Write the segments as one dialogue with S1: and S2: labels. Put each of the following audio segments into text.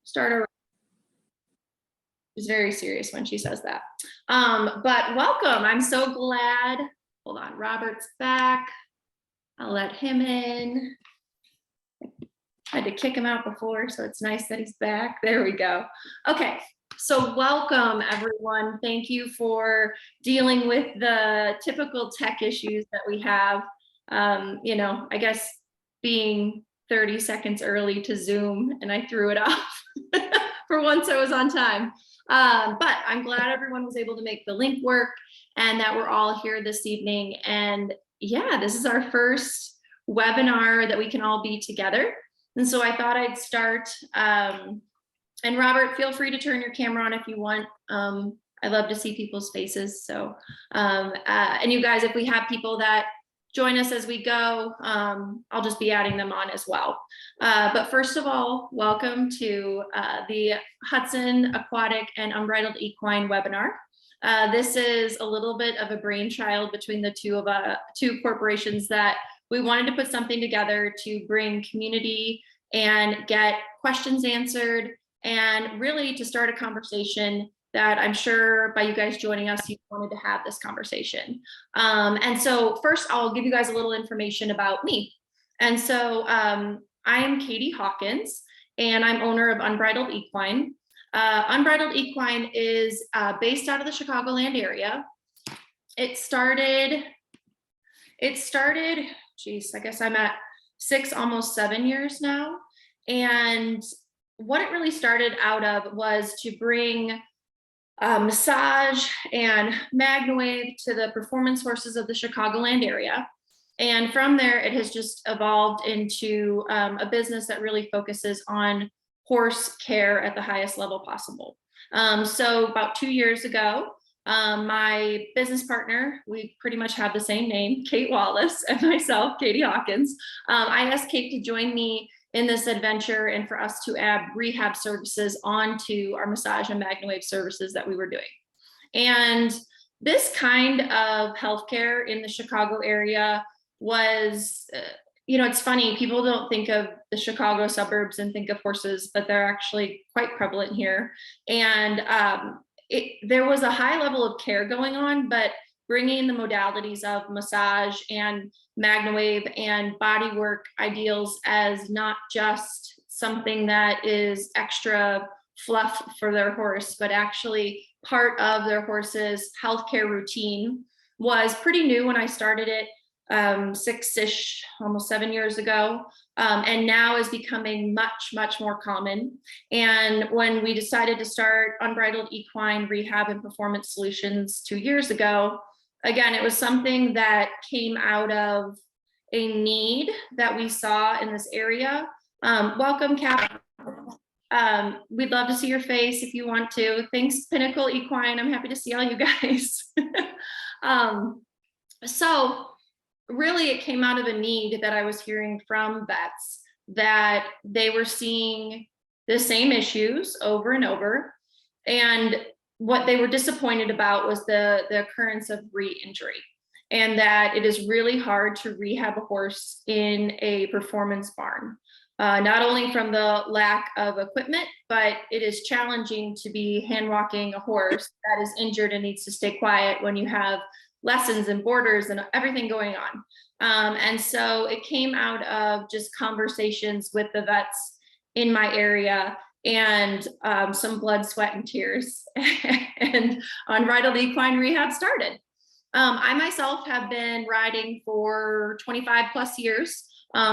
S1: start our. She's very serious when she says that. But welcome. I'm so glad. Hold on. Robert's back. I'll let him in. I had to kick him out before, so it's nice that he's back. There we go. Okay. So welcome, everyone. Thank you for dealing with the typical tech issues that we have. I guess being 30 seconds early to Zoom, and I threw it off. For once, I was on time. But I'm glad everyone was able to make the link work and that we're all here this evening. And yeah, this is our first webinar that we can all be together. And so I thought I'd start. And Robert, feel free to turn your camera on if you want. I love to see people's faces. So, and you guys, if we have people that join us as we go, I'll just be adding them on as well. But first of all, welcome to the Hudson Aquatic and Unbridled Equine webinar. This is a little bit of a brainchild between the two corporations that we wanted to put something together to bring community and get questions answered, and really to start a conversation that I'm sure by you guys joining us, you wanted to have this conversation. And so first, I'll give you guys a little information about me. And so I'm Katie Hawkins, and I'm owner of Unbridled Equine. Unbridled Equine is based out of the Chicagoland area. It started, geez, I guess I'm at 6, almost 7 years now. And what it really started out of was to bring massage and MagnaWave to the performance horses of the Chicagoland area. And from there, it has just evolved into a business that really focuses on horse care at the highest level possible. So about 2 years ago, my business partner, we pretty much have the same name, Kate Wallace, and myself, Katie Hawkins. I asked Kate to join me in this adventure and for us to add rehab services onto our massage and MagnaWave services that we were doing. And this kind of healthcare in the Chicago area was, it's funny, people don't think of the Chicago suburbs and think of horses, but they're actually quite prevalent here. And there was a high level of care going on, but bringing the modalities of massage and MagnaWave and bodywork ideals as not just something that is extra fluff for their horse, but actually part of their horse's healthcare routine was pretty new when I started it 6-ish, almost 7 years ago, and now is becoming much, much more common. And when we decided to start Unbridled Equine Rehab and Performance Solutions 2 years ago, again, it was something that came out of a need that we saw in this area. Welcome, Cap. We'd love to see your face if you want to. Thanks, Pinnacle Equine. I'm happy to see all you guys. So really, it came out of a need that I was hearing from vets, that they were seeing the same issues over and over. And what they were disappointed about was the occurrence of re-injury, and that it is really hard to rehab a horse in a performance barn. Not only from the lack of equipment, but it is challenging to be hand walking a horse that is injured and needs to stay quiet when you have lessons and boarders and everything going on. And so it came out of just conversations with the vets in my area, and some blood, sweat, and tears. And Unbridled Equine Rehab started. I myself have been riding for 25 plus years,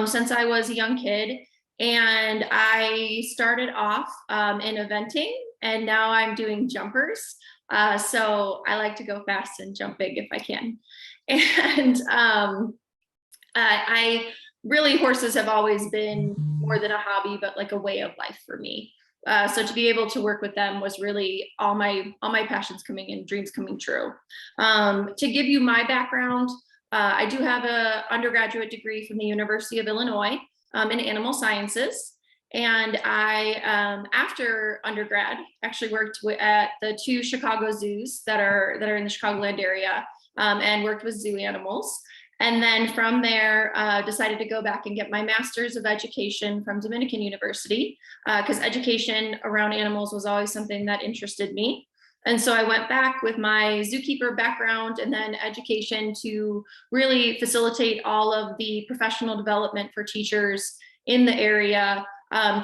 S1: since I was a young kid. And I started off in eventing, and now I'm doing jumpers. So I like to go fast and jump big if I can. And horses have always been more than a hobby, but like a way of life for me. So to be able to work with them was really all my passions coming in, dreams coming true. To give you my background, I do have an undergraduate degree from the University of Illinois in animal sciences. And I, after undergrad, actually worked at the 2 Chicago zoos that are in the Chicagoland area, and worked with zoo animals. And then from there, decided to go back and get my master's of education from Dominican University, because education around animals was always something that interested me. And so I went back with my zookeeper background and then education to really facilitate all of the professional development for teachers in the area,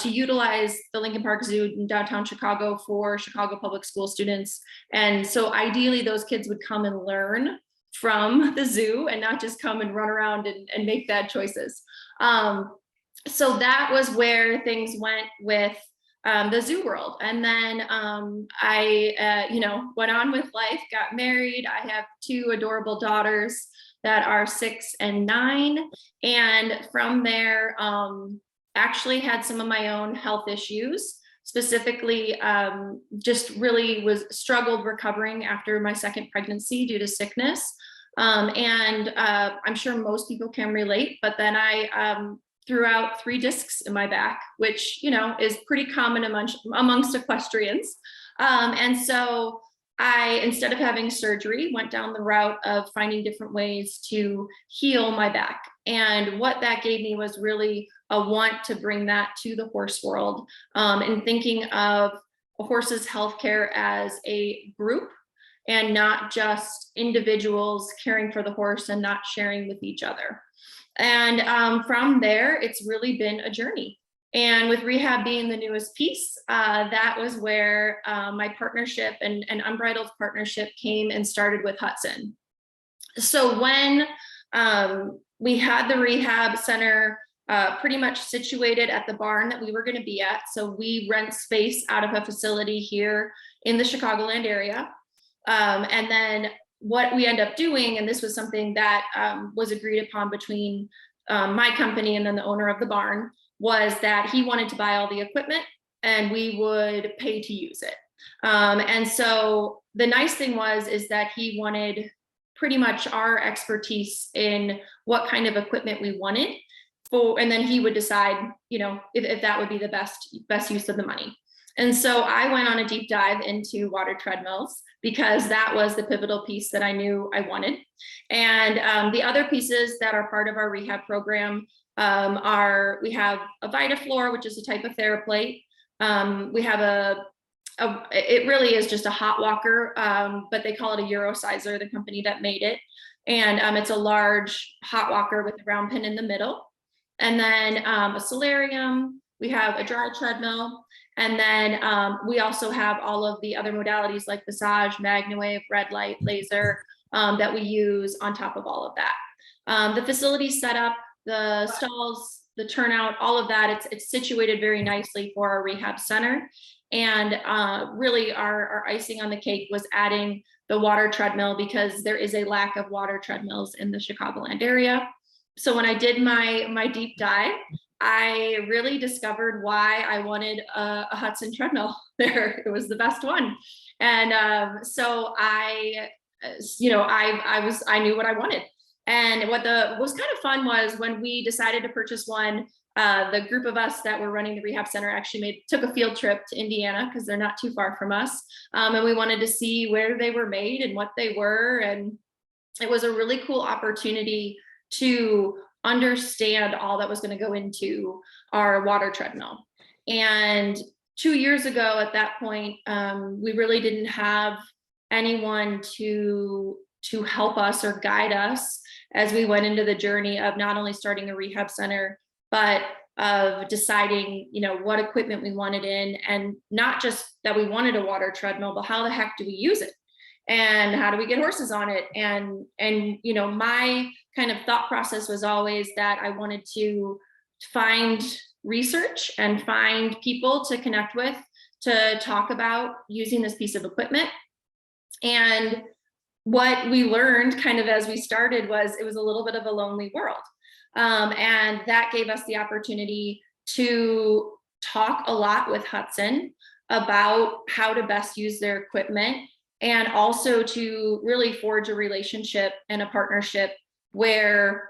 S1: to utilize the Lincoln Park Zoo in downtown Chicago for Chicago public school students. And so ideally those kids would come and learn from the zoo and not just come and run around and make bad choices. So that was where things went with the zoo world. And then I went on with life, got married. I have two adorable daughters that are 6 and 9. And from there, actually had some of my own health issues, specifically just really struggled recovering after my second pregnancy due to sickness. And I'm sure most people can relate, but then I threw out 3 discs in my back, which, is pretty common amongst equestrians. And so I, instead of having surgery, went down the route of finding different ways to heal my back. And what that gave me was really a want to bring that to the horse world, and thinking of a horse's healthcare as a group and not just individuals caring for the horse and not sharing with each other. And from there, it's really been a journey. And with rehab being the newest piece, that was where my partnership and Unbridled partnership came and started with Hudson. So when we had the rehab center pretty much situated at the barn that we were going to be at. So we rent space out of a facility here in the Chicagoland area. And then what we end up doing, and this was something that was agreed upon between my company and then the owner of the barn, was that he wanted to buy all the equipment and we would pay to use it. And so the nice thing is that he wanted pretty much our expertise in what kind of equipment we wanted for, and then he would decide, if that would be the best use of the money. And so I went on a deep dive into water treadmills because that was the pivotal piece that I knew I wanted. And the other pieces that are part of our rehab program we have a VitaFloor, which is a type of TheraPlate. We have it really is just a hot walker, but they call it a Eurosizer, the company that made it. And it's a large hot walker with a round pin in the middle. And then a solarium, we have a dry treadmill. And then we also have all of the other modalities like massage, MagnaWave, red light, laser that we use on top of all of that. The facility setup, the stalls, the turnout, all of that, it's situated very nicely for our rehab center. And really our icing on the cake was adding the water treadmill because there is a lack of water treadmills in the Chicagoland area. So when I did my deep dive, I really discovered why I wanted a Hudson treadmill there. It was the best one. And so I knew what I wanted. And what was kind of fun was when we decided to purchase one, the group of us that were running the rehab center actually took a field trip to Indiana because they're not too far from us. And we wanted to see where they were made and what they were. And it was a really cool opportunity to understand all that was going to go into our water treadmill. And 2 years ago at that point, we really didn't have anyone to help us or guide us as we went into the journey of not only starting a rehab center, but of deciding, what equipment we wanted in, and not just that we wanted a water treadmill, but how the heck do we use it? And how do we get horses on it? And my kind of thought process was always that I wanted to find research and find people to connect with to talk about using this piece of equipment. And what we learned kind of as we started was it was a little bit of a lonely world. And that gave us the opportunity to talk a lot with Hudson about how to best use their equipment, and also to really forge a relationship and a partnership where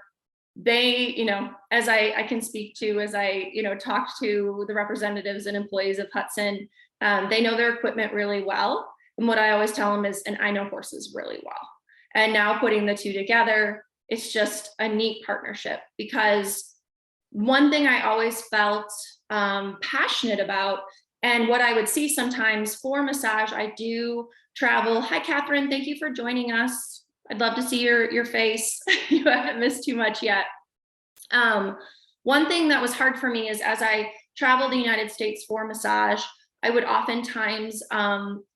S1: they, as I can speak to, as I, talk to the representatives and employees of Hudson, they know their equipment really well. And what I always tell them is, and I know horses really well. And now putting the two together, it's just a neat partnership, because one thing I always felt passionate about, and what I would see sometimes for massage, I do travel. Hi, Catherine. Thank you for joining us. I'd love to see your face. You haven't missed too much yet. One thing that was hard for me is, as I traveled the United States for massage, I would oftentimes,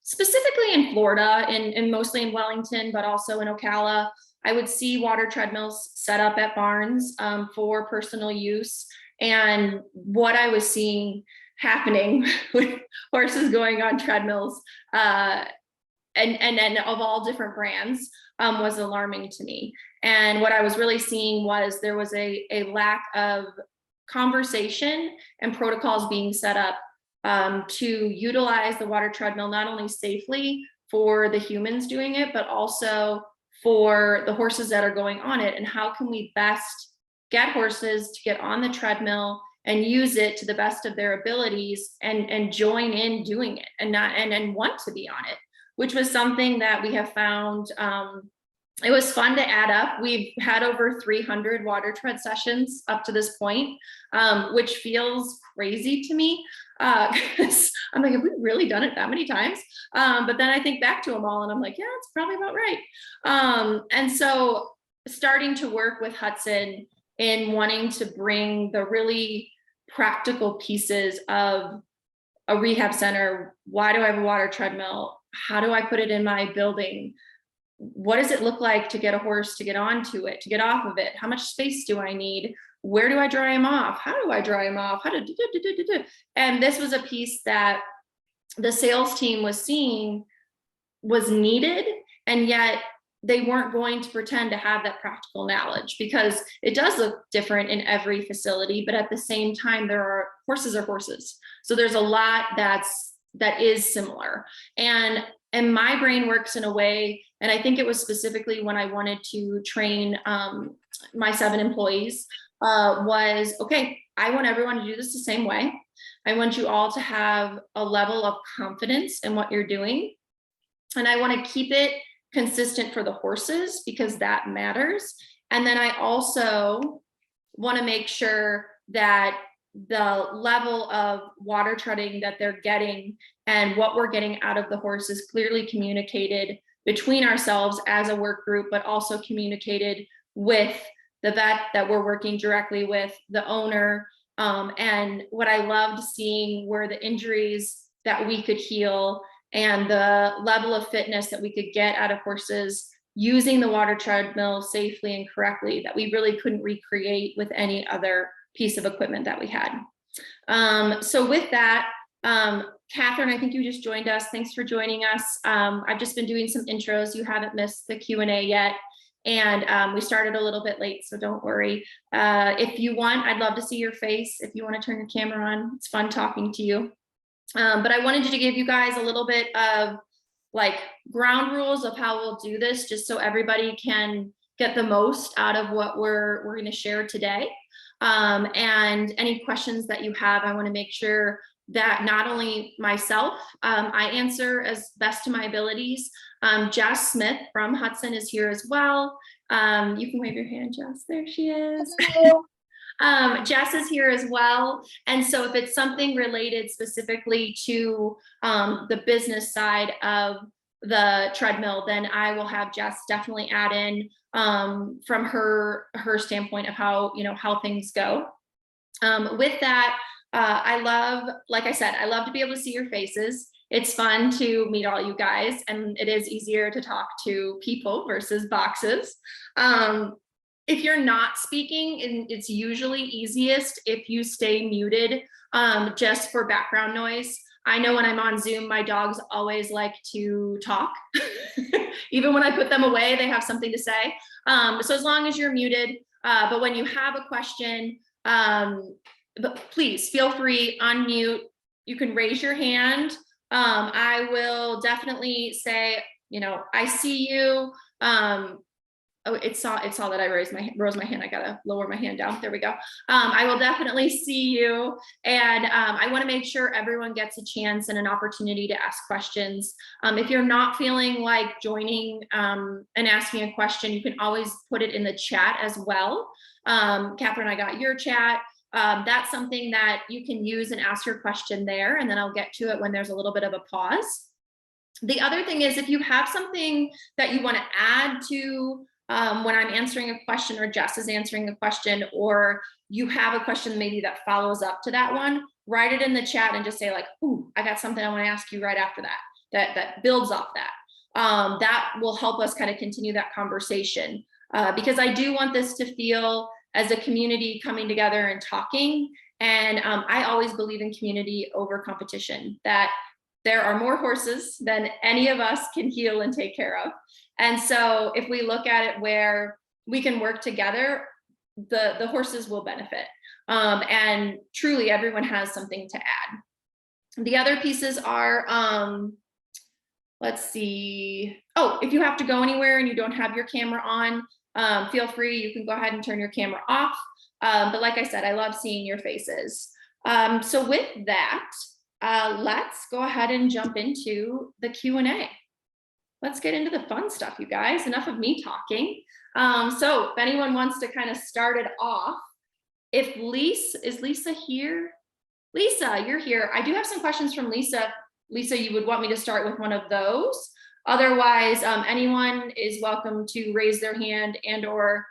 S1: specifically in Florida and mostly in Wellington, but also in Ocala, I would see water treadmills set up at barns for personal use. And what I was seeing happening with horses going on treadmills, and of all different brands, was alarming to me. And what I was really seeing was there was a lack of conversation and protocols being set up to utilize the water treadmill, not only safely for the humans doing it, but also for the horses that are going on it. And how can we best get horses to get on the treadmill and use it to the best of their abilities, and join in doing it, and not and want to be on it, which was something that we have found. It was fun to add up. We've had over 300 water tread sessions up to this point, which feels crazy to me. Because I'm like, have we really done it that many times? But then I think back to them all and I'm like, yeah, it's probably about right. And so starting to work with Hudson in wanting to bring the really practical pieces of a rehab center. Why do I have a water treadmill? How do I put it in my building? What does it look like to get a horse to get onto it, to get off of it? How much space do I need? Where do I dry him off? How do I dry him off? And this was a piece that the sales team was seeing was needed, and yet they weren't going to pretend to have that practical knowledge, because it does look different in every facility, but at the same time, horses are horses. So there's a lot that is similar. And my brain works in a way, and I think it was specifically when I wanted to train my 7 employees, was, okay, I want everyone to do this the same way. I want you all to have a level of confidence in what you're doing. And I want to keep it consistent for the horses, because that matters. And then I also want to make sure that the level of water treading that they're getting and what we're getting out of the horse is clearly communicated between ourselves as a work group, but also communicated with the vet that we're working directly with, the owner. And what I loved seeing were the injuries that we could heal and the level of fitness that we could get out of horses using the water treadmill safely and correctly, that we really couldn't recreate with any other piece of equipment that we had. So with that, Catherine, I think you just joined us. Thanks for joining us. I've just been doing some intros. You haven't missed the Q&A yet. And we started a little bit late, so don't worry. If you want, I'd love to see your face. If you want to turn your camera on, it's fun talking to you. But I wanted to give you guys a little bit of like ground rules of how we'll do this, just so everybody can get the most out of what we're going to share today. And any questions that you have, I want to make sure that not only myself, I answer as best to my abilities. Jess Smith from Hudson is here as well. You can wave your hand, Jess. There she is. Jess is here as well. And so if it's something related specifically to the business side of the treadmill, then I will have Jess definitely add in from her standpoint of how things go. With that, I love, like I said, I love to be able to see your faces. It's fun to meet all you guys, and it is easier to talk to people versus boxes. If you're not speaking, it's usually easiest if you stay muted, just for background noise. I know when I'm on Zoom, my dogs always like to talk. Even when I put them away, they have something to say. So as long as you're muted, but when you have a question, but please feel free, unmute. You can raise your hand. I will definitely say, I see you. Oh, it saw that I rose my hand. I gotta lower my hand down. There we go. I will definitely see you. And I wanna make sure everyone gets a chance and an opportunity to ask questions. If you're not feeling like joining and asking a question, you can always put it in the chat as well. Catherine, I got your chat. That's something that you can use and ask your question there, and then I'll get to it when there's a little bit of a pause. The other thing is, if you have something that you want to add to when I'm answering a question or Jess is answering a question, or you have a question maybe that follows up to that one, write it in the chat and just say like, ooh, I got something I want to ask you right after that, that builds off that. That will help us kind of continue that conversation because I do want this to feel as a community coming together and talking. And I always believe in community over competition, that there are more horses than any of us can heal and take care of. And so if we look at it where we can work together, the horses will benefit. And truly everyone has something to add. The other pieces are, let's see. Oh, if you have to go anywhere and you don't have your camera on, feel free, you can go ahead and turn your camera off. But like I said, I love seeing your faces. So with that, let's go ahead and jump into the Q&A. Let's get into the fun stuff, you guys. Enough of me talking. So if anyone wants to kind of start it off, if is Lisa here? Lisa, you're here. I do have some questions from Lisa. Lisa, you would want me to start with one of those. Otherwise, anyone is welcome to raise their hand and or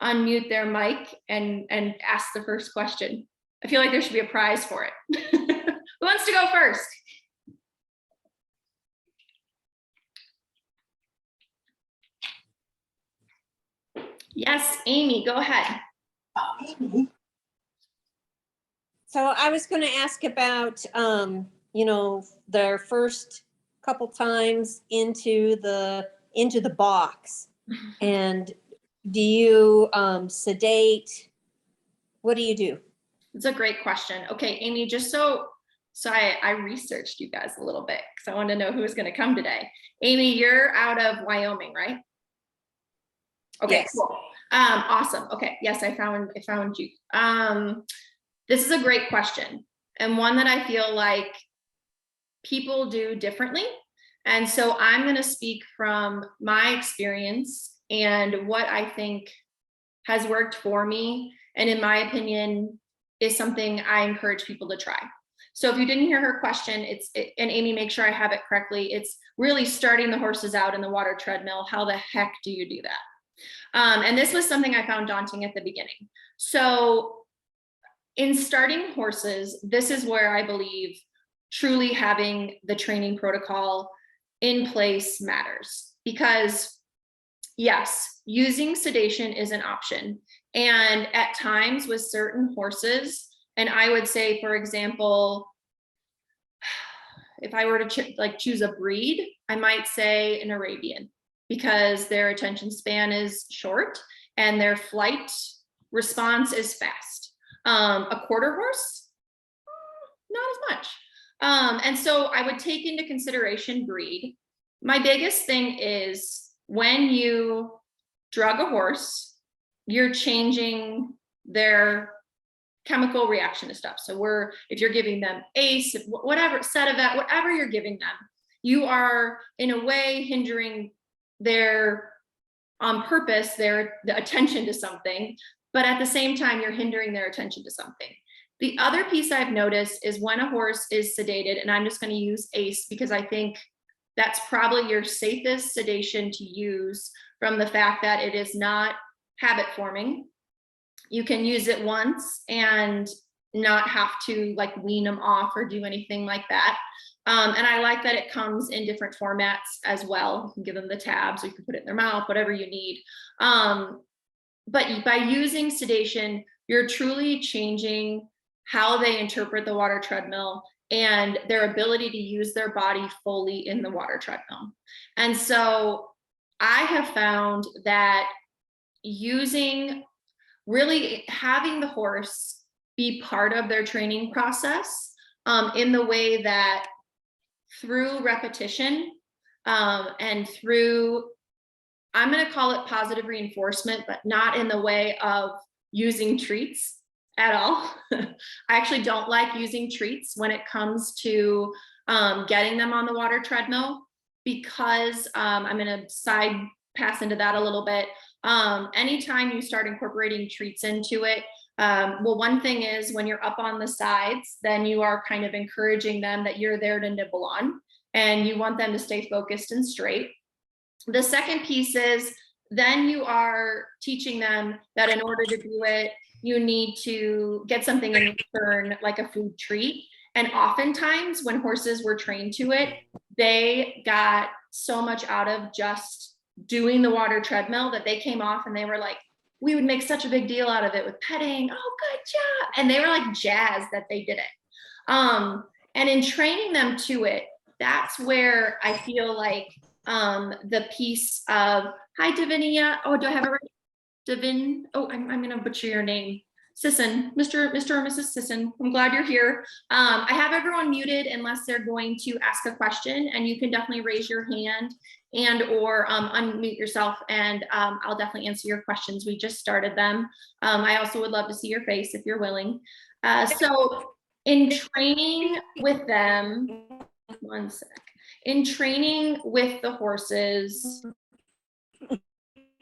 S1: unmute their mic and ask the first question. I feel like there should be a prize for it. Who wants to go first? Yes, Amy, go ahead.
S2: Oh, Amy. So I was going to ask about, you know, their first couple times into the box, and do you sedate? What do you do?
S1: It's a great question. Okay, Amy, just so I researched you guys a little bit because I wanted to know who was going to come today. Amy, you're out of Wyoming, right? Okay, yes. Cool. Awesome. Okay, yes, I found you. This is a great question, and one that I feel like people do differently. And so I'm going to speak from my experience and what I think has worked for me, and in my opinion, is something I encourage people to try. So if you didn't hear her question, and Amy, make sure I have it correctly, it's really starting the horses out in the water treadmill. How the heck do you do that? And this was something I found daunting at the beginning. So in starting horses, this is where I believe truly having the training protocol in place matters, because yes, using sedation is an option. And at times with certain horses, and I would say, for example, if I were to choose a breed, I might say an Arabian, because their attention span is short and their flight response is fast. A quarter horse, not as much. And so I would take into consideration breed. My biggest thing is when you drug a horse, you're changing their chemical reaction to stuff. So if you're giving them ACE, whatever, Setavet, whatever you're giving them, you are in a way hindering their, on purpose, the attention to something, but at the same time, you're hindering their attention to something. The other piece I've noticed is when a horse is sedated, and I'm just going to use ACE because I think that's probably your safest sedation to use, from the fact that it is not habit forming. You can use it once and not have to like wean them off or do anything like that. And I like that it comes in different formats as well. You can give them the tabs, or you can put it in their mouth, whatever you need. But by using sedation, you're truly changing how they interpret the water treadmill and their ability to use their body fully in the water treadmill. And so I have found that really having the horse be part of their training process in the way that through repetition and through I'm going to call it positive reinforcement, but not in the way of using treats at all. I actually don't like using treats when it comes to getting them on the water treadmill, because I'm going to side pass into that a little bit. Anytime you start incorporating treats into it, well, one thing is when you're up on the sides, then you are kind of encouraging them that you're there to nibble on, and you want them to stay focused and straight. The second piece is then you are teaching them that in order to do it, you need to get something in return, like a food treat. And oftentimes when horses were trained to it, they got so much out of just doing the water treadmill that they came off and they were like, we would make such a big deal out of it with petting. Oh, good job. And they were like jazzed that they did it. And in training them to it, that's where I feel like the piece of, hi, Divinia. Oh, do I have it right? Divin. Oh, I'm going to butcher your name. Sisson, Mr. or Mrs. Sisson. I'm glad you're here. I have everyone muted unless they're going to ask a question, and you can definitely raise your hand and or unmute yourself, and I'll definitely answer your questions. We just started them. I also would love to see your face if you're willing. So in training with them, one sec. In training with the horses,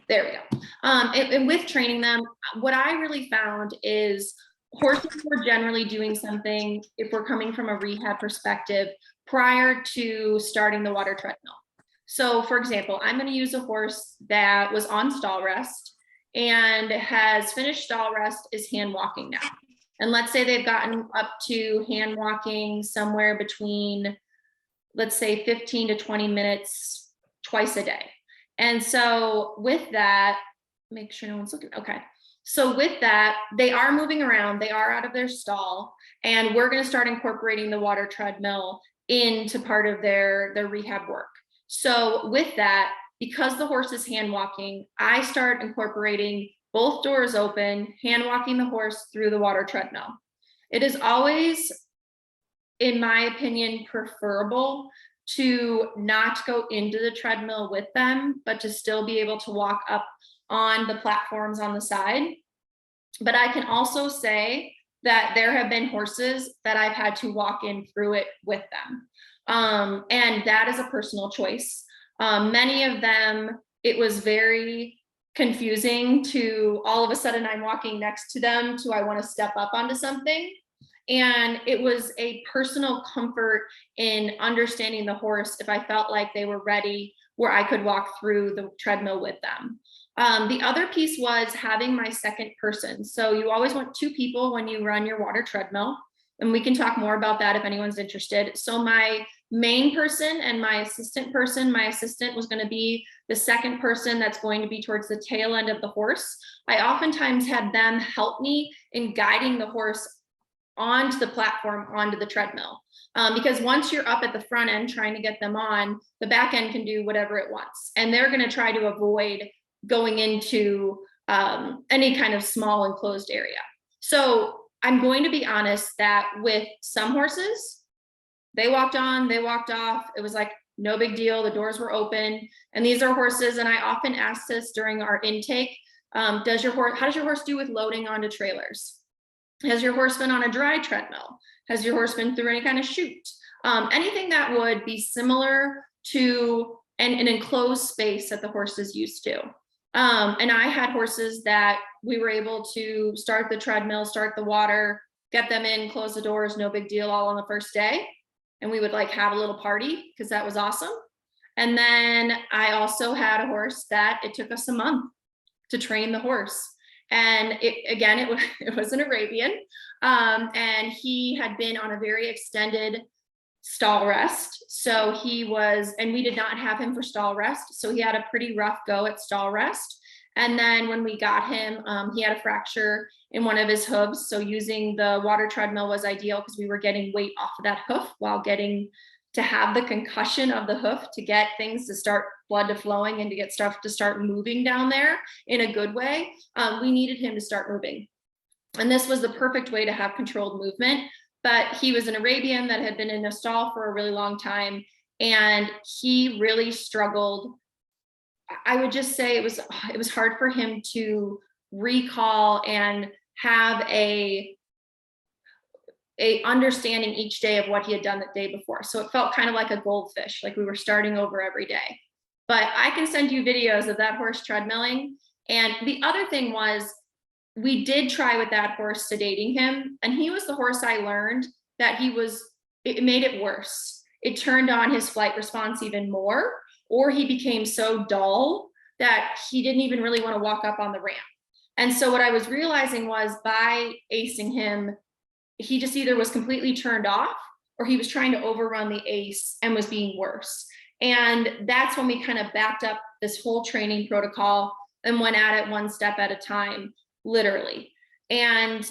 S1: there we go. And with training them, what I really found is horses were generally doing something, if we're coming from a rehab perspective, prior to starting the water treadmill. So for example, I'm going to use a horse that was on stall rest and has finished stall rest, is hand walking now. And let's say they've gotten up to hand walking somewhere between, let's say 15 to 20 minutes twice a day. And so with that, make sure no one's looking. Okay. So with that, they are moving around, they are out of their stall, and we're going to start incorporating the water treadmill into part of their rehab work. So with that, because the horse is hand walking, I start incorporating both doors open, hand walking the horse through the water treadmill. It is always, in my opinion, preferable to not go into the treadmill with them, but to still be able to walk up on the platforms on the side. But I can also say that there have been horses that I've had to walk in through it with them. And that is a personal choice. Many of them, it was very confusing to all of a sudden I'm walking next to them to I want to step up onto something. And it was a personal comfort in understanding the horse if I felt like they were ready, where I could walk through the treadmill with them. The other piece was having my second person. So you always want two people when you run your water treadmill, and we can talk more about that if anyone's interested. So my main person and my assistant was going to be the second person that's going to be towards the tail end of the horse. I oftentimes had them help me in guiding the horse onto the platform, onto the treadmill. Because once you're up at the front end trying to get them on, the back end can do whatever it wants. And they're going to try to avoid going into any kind of small enclosed area. So I'm going to be honest that with some horses, they walked on, they walked off. It was like, no big deal. The doors were open. And these are horses. And I often ask this during our intake. How does your horse do with loading onto trailers? Has your horse been on a dry treadmill? Has your horse been through any kind of chute? Anything that would be similar to an enclosed space that the horse is used to. And I had horses that we were able to start the treadmill, start the water, get them in, close the doors, no big deal, all on the first day. And we would like have a little party because that was awesome. And then I also had a horse that it took us a month to train the horse. And it was an Arabian, and he had been on a very extended stall rest. So and we did not have him for stall rest. So he had a pretty rough go at stall rest. And then when we got him, he had a fracture in one of his hooves. So using the water treadmill was ideal because we were getting weight off of that hoof while getting to have the concussion of the hoof to get things to start blood to flowing and to get stuff to start moving down there in a good way. We needed him to start moving. And this was the perfect way to have controlled movement. But he was an Arabian that had been in a stall for a really long time. And he really struggled. I would just say it was hard for him to recall and have a understanding each day of what he had done the day before. So it felt kind of like a goldfish, like we were starting over every day. But I can send you videos of that horse treadmilling. And the other thing was, we did try with that horse sedating him, and he was the horse I learned that it made it worse. It turned on his flight response even more, or he became so dull that he didn't even really want to walk up on the ramp. And so what I was realizing was, by acing him, he just either was completely turned off, or he was trying to overrun the ace and was being worse. And that's when we kind of backed up this whole training protocol and went at it one step at a time, literally. And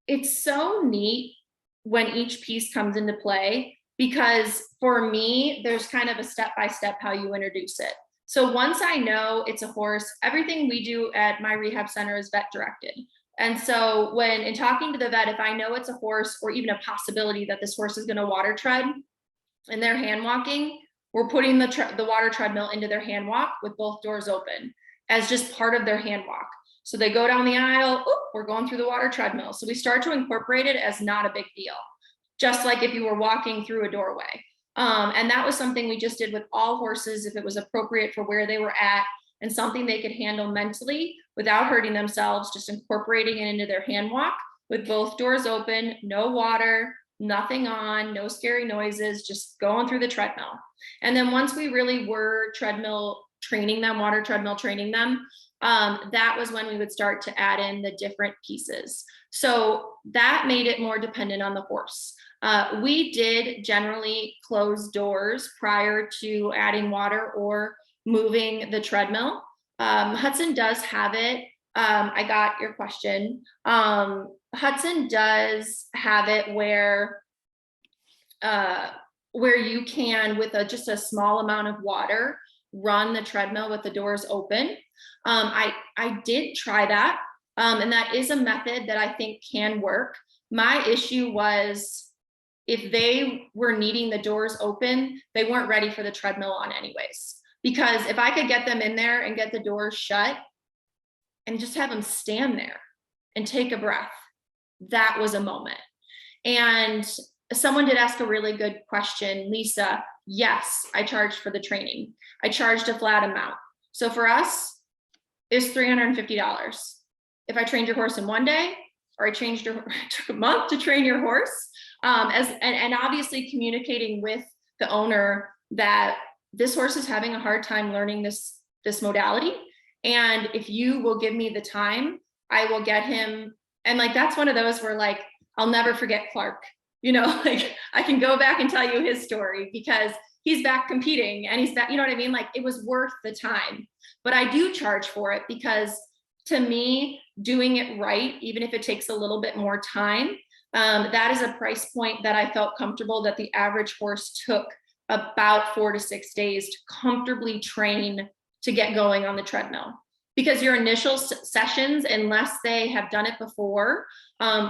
S1: it's so neat when each piece comes into play, because for me, there's kind of a step-by-step how you introduce it. So once I know it's a horse, everything we do at my rehab center is vet directed. And so when in talking to the vet, if I know it's a horse, or even a possibility that this horse is going to water tread and they're hand walking, we're putting the water treadmill into their hand walk with both doors open as just part of their hand walk. So they go down the aisle, we're going through the water treadmill. So we start to incorporate it as not a big deal, just like if you were walking through a doorway. And that was something we just did with all horses, if it was appropriate for where they were at and something they could handle mentally without hurting themselves, just incorporating it into their hand walk with both doors open, no water, nothing on, no scary noises, just going through the treadmill. And then once we really were treadmill training them, water treadmill training them, that was when we would start to add in the different pieces. So that made it more dependent on the horse. We did generally close doors prior to adding water or moving the treadmill. Hudson does have it. I got your question. Hudson does have it where you can, with just a small amount of water, run the treadmill with the doors open. I did try that, and that is a method that I think can work. My issue was, if they were needing the doors open, they weren't ready for the treadmill on anyways. Because if I could get them in there and get the doors shut and just have them stand there and take a breath, that was a moment. And someone did ask a really good question, Lisa. Yes, I charged for the training. I charged a flat amount. So for us, it's $350. If I trained your horse in one day, or I took a month to train your horse, and obviously communicating with the owner that this horse is having a hard time learning this modality. And if you will give me the time, I will get him. And like, that's one of those where, like, I'll never forget Clark, like I can go back and tell you his story, because he's back competing and he's back, you know what I mean? Like, it was worth the time. But I do charge for it, because to me, doing it right, even if it takes a little bit more time, that is a price point that I felt comfortable that the average horse took about 4 to 6 days to comfortably train to get going on the treadmill. Because your initial sessions, unless they have done it before,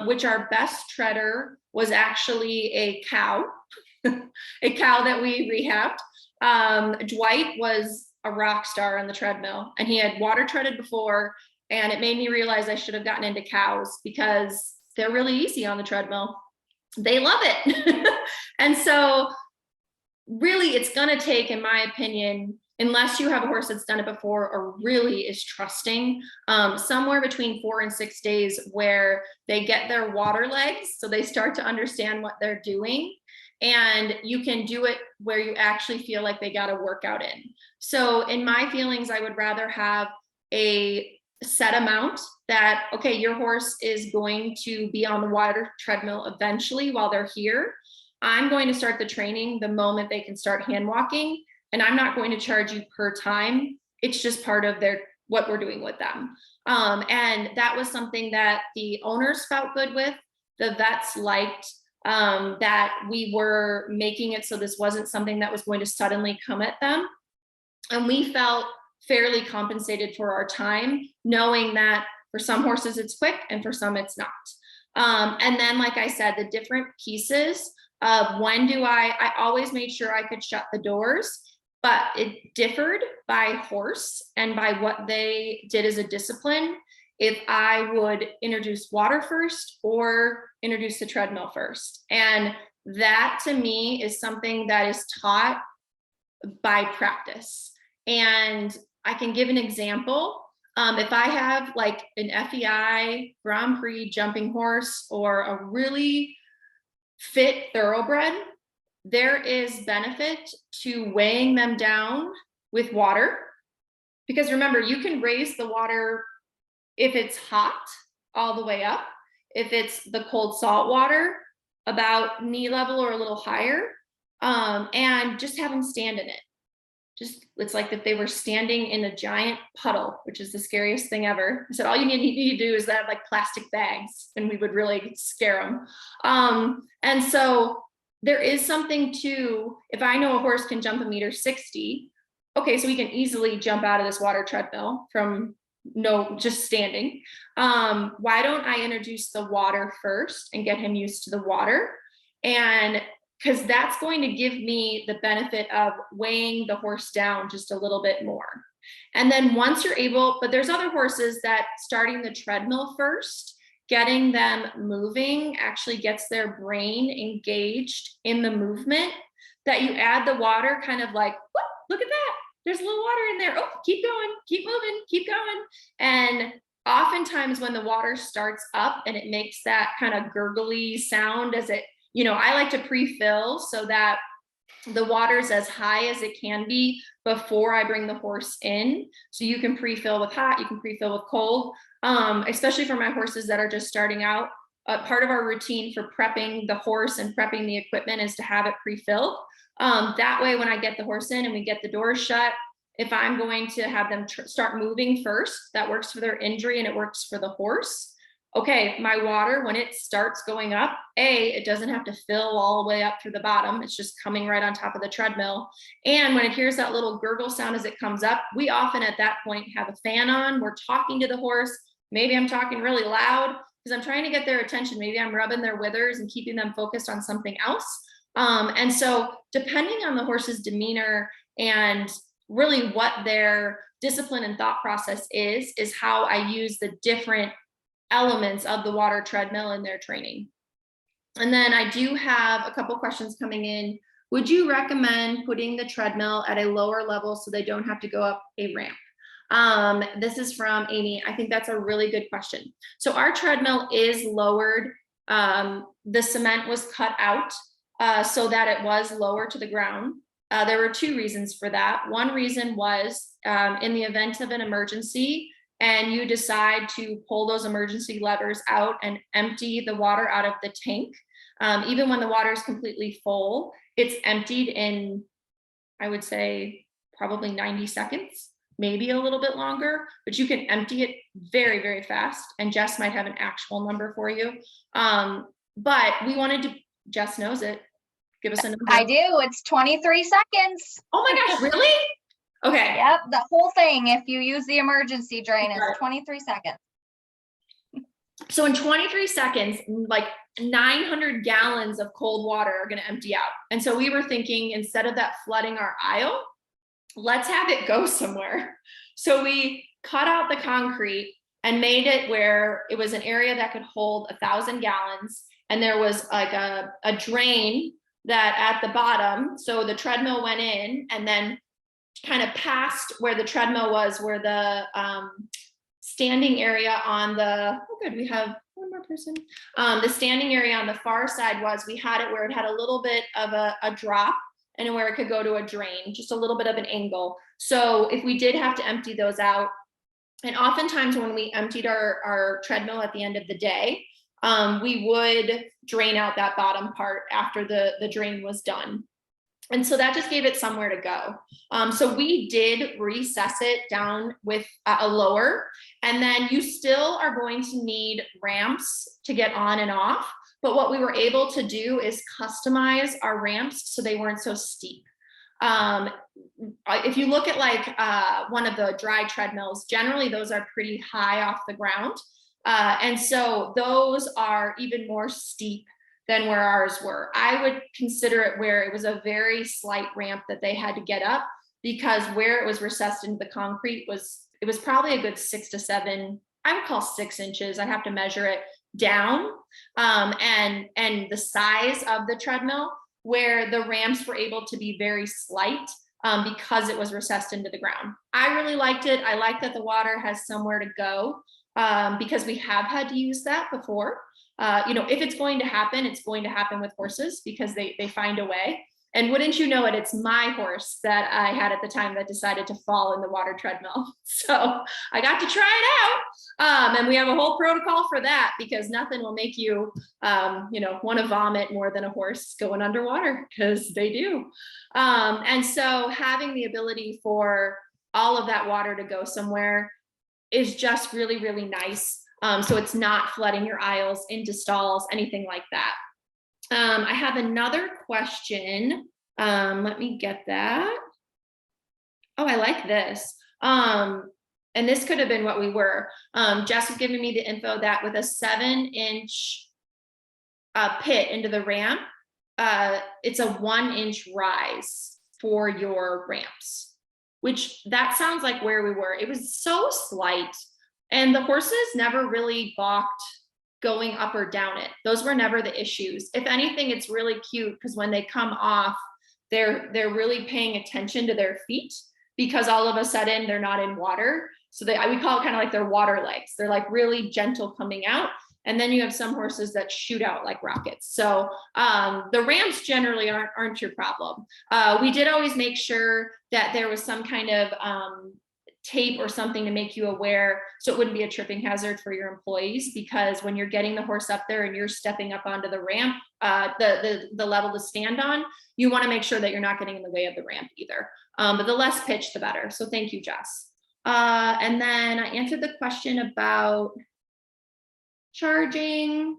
S1: which our best treader was actually a cow, a cow that we rehabbed. Dwight was a rock star on the treadmill, and he had water treaded before, and it made me realize I should have gotten into cows, because they're really easy on the treadmill. They love it. And so really, it's going to take, in my opinion, unless you have a horse that's done it before or really is trusting, somewhere between 4 and 6 days where they get their water legs, so they start to understand what they're doing. And you can do it where you actually feel like they got a workout in. So in my feelings, I would rather have a set amount that, okay, your horse is going to be on the water treadmill eventually while they're here. I'm going to start the training the moment they can start hand walking, and I'm not going to charge you per time. It's just part of what we're doing with them. And that was something that the owners felt good with. The vets liked that we were making it so this wasn't something that was going to suddenly come at them. And we felt fairly compensated for our time, knowing that for some horses it's quick and for some it's not. And then, like I said, the different pieces of when do I always made sure I could shut the doors, but it differed by horse and by what they did as a discipline if I would introduce water first or introduce the treadmill first. And that to me is something that is taught by practice. And I can give an example. If I have like an FEI Grand Prix jumping horse or a really fit thoroughbred, there is benefit to weighing them down with water. Because remember, you can raise the water if it's hot all the way up, if it's the cold salt water about knee level or a little higher, and just have them stand in it. It's like if they were standing in a giant puddle, which is the scariest thing ever. I said, all you need to do is that like plastic bags, and we would really scare them. And so there is something to, if I know a horse can jump 1.60 meters, okay, so we can easily jump out of this water treadmill from just standing. Why don't I introduce the water first and get him used to the water? And because that's going to give me the benefit of weighing the horse down just a little bit more. And then once you're able, but there's other horses that starting the treadmill first, getting them moving actually gets their brain engaged in the movement, that you add the water kind of like, whoop, look at that. There's a little water in there. Oh, keep going, keep moving, keep going. And oftentimes when the water starts up and it makes that kind of gurgly sound as it, I like to pre-fill so that the water's as high as it can be before I bring the horse in. So you can pre-fill with hot, you can pre-fill with cold, especially for my horses that are just starting out. Part of our routine for prepping the horse and prepping the equipment is to have it pre-filled. That way, when I get the horse in and we get the doors shut, if I'm going to have them start moving first, that works for their injury and it works for the horse. Okay, my water, when it starts going up, it doesn't have to fill all the way up through the bottom. It's just coming right on top of the treadmill. And when it hears that little gurgle sound as it comes up, we often at that point have a fan on. We're talking to the horse. Maybe I'm talking really loud because I'm trying to get their attention. Maybe I'm rubbing their withers and keeping them focused on something else. And so depending on the horse's demeanor and really what their discipline and thought process is how I use the different elements of the water treadmill in their training. And then I do have a couple questions coming in. Would you recommend putting the treadmill at a lower level so they don't have to go up a ramp? This is from Amy. I think that's a really good question. So our treadmill is lowered. The cement was cut out so that it was lower to the ground. There were two reasons for that. One reason was in the event of an emergency and you decide to pull those emergency levers out and empty the water out of the tank, even when the water is completely full, it's emptied in, I would say, probably 90 seconds, maybe a little bit longer, but you can empty it very, very fast. And Jess might have an actual number for you. But we wanted to, Jess knows it. Give us a number.
S3: I do. It's 23 seconds.
S1: Oh my gosh, really? Okay.
S3: Yep, the whole thing, if you use the emergency drain, is 23 seconds.
S1: So in 23 seconds, like 900 gallons of cold water are going to empty out. And so we were thinking, instead of that flooding our aisle, let's have it go somewhere. So we cut out the concrete and made it where it was an area that could hold 1,000 gallons. And there was like a drain that at the bottom, so the treadmill went in and then kind of past where the treadmill was, where the standing area on the, oh good, we have one more person. The standing area on the far side was, we had it where it had a little bit of a drop and where it could go to a drain, just a little bit of an angle. So if we did have to empty those out, and oftentimes when we emptied our treadmill at the end of the day, we would drain out that bottom part after the drain was done. And so that just gave it somewhere to go. So we did recess it down with a lower, and then you still are going to need ramps to get on and off. But what we were able to do is customize our ramps so they weren't so steep. If you look at like one of the dry treadmills, generally those are pretty high off the ground. And so those are even more steep than where ours were. I would consider it where it was a very slight ramp that they had to get up, because where it was recessed into the concrete it was probably a good 6 to 7, I would call 6 inches. I'd have to measure it down. And the size of the treadmill, where the ramps were able to be very slight because it was recessed into the ground. I really liked it. I like that the water has somewhere to go because we have had to use that before. If it's going to happen, it's going to happen with horses because they find a way. And wouldn't you know it, it's my horse that I had at the time that decided to fall in the water treadmill. So I got to try it out. And we have a whole protocol for that because nothing will make you, want to vomit more than a horse going underwater, because they do. And so having the ability for all of that water to go somewhere is just really, really nice. So it's not flooding your aisles, into stalls, anything like that. I have another question. Let me get that. Oh, I like this. And this could have been what we were. Jess was giving me the info that with a 7-inch pit into the ramp, it's a 1-inch rise for your ramps, which that sounds like where we were. It was so slight, and the horses never really balked going up or down it. Those were never the issues. If anything, it's really cute because when they come off, they're really paying attention to their feet because all of a sudden they're not in water. So we call it kind of like their water legs. They're like really gentle coming out. And then you have some horses that shoot out like rockets. So the ramps generally aren't your problem. We did always make sure that there was some kind of tape or something to make you aware so it wouldn't be a tripping hazard for your employees, because when you're getting the horse up there and you're stepping up onto the ramp, the level to stand on, you want to make sure that you're not getting in the way of the ramp either. But the less pitch, the better. So thank you, Jess. And then I answered the question about charging.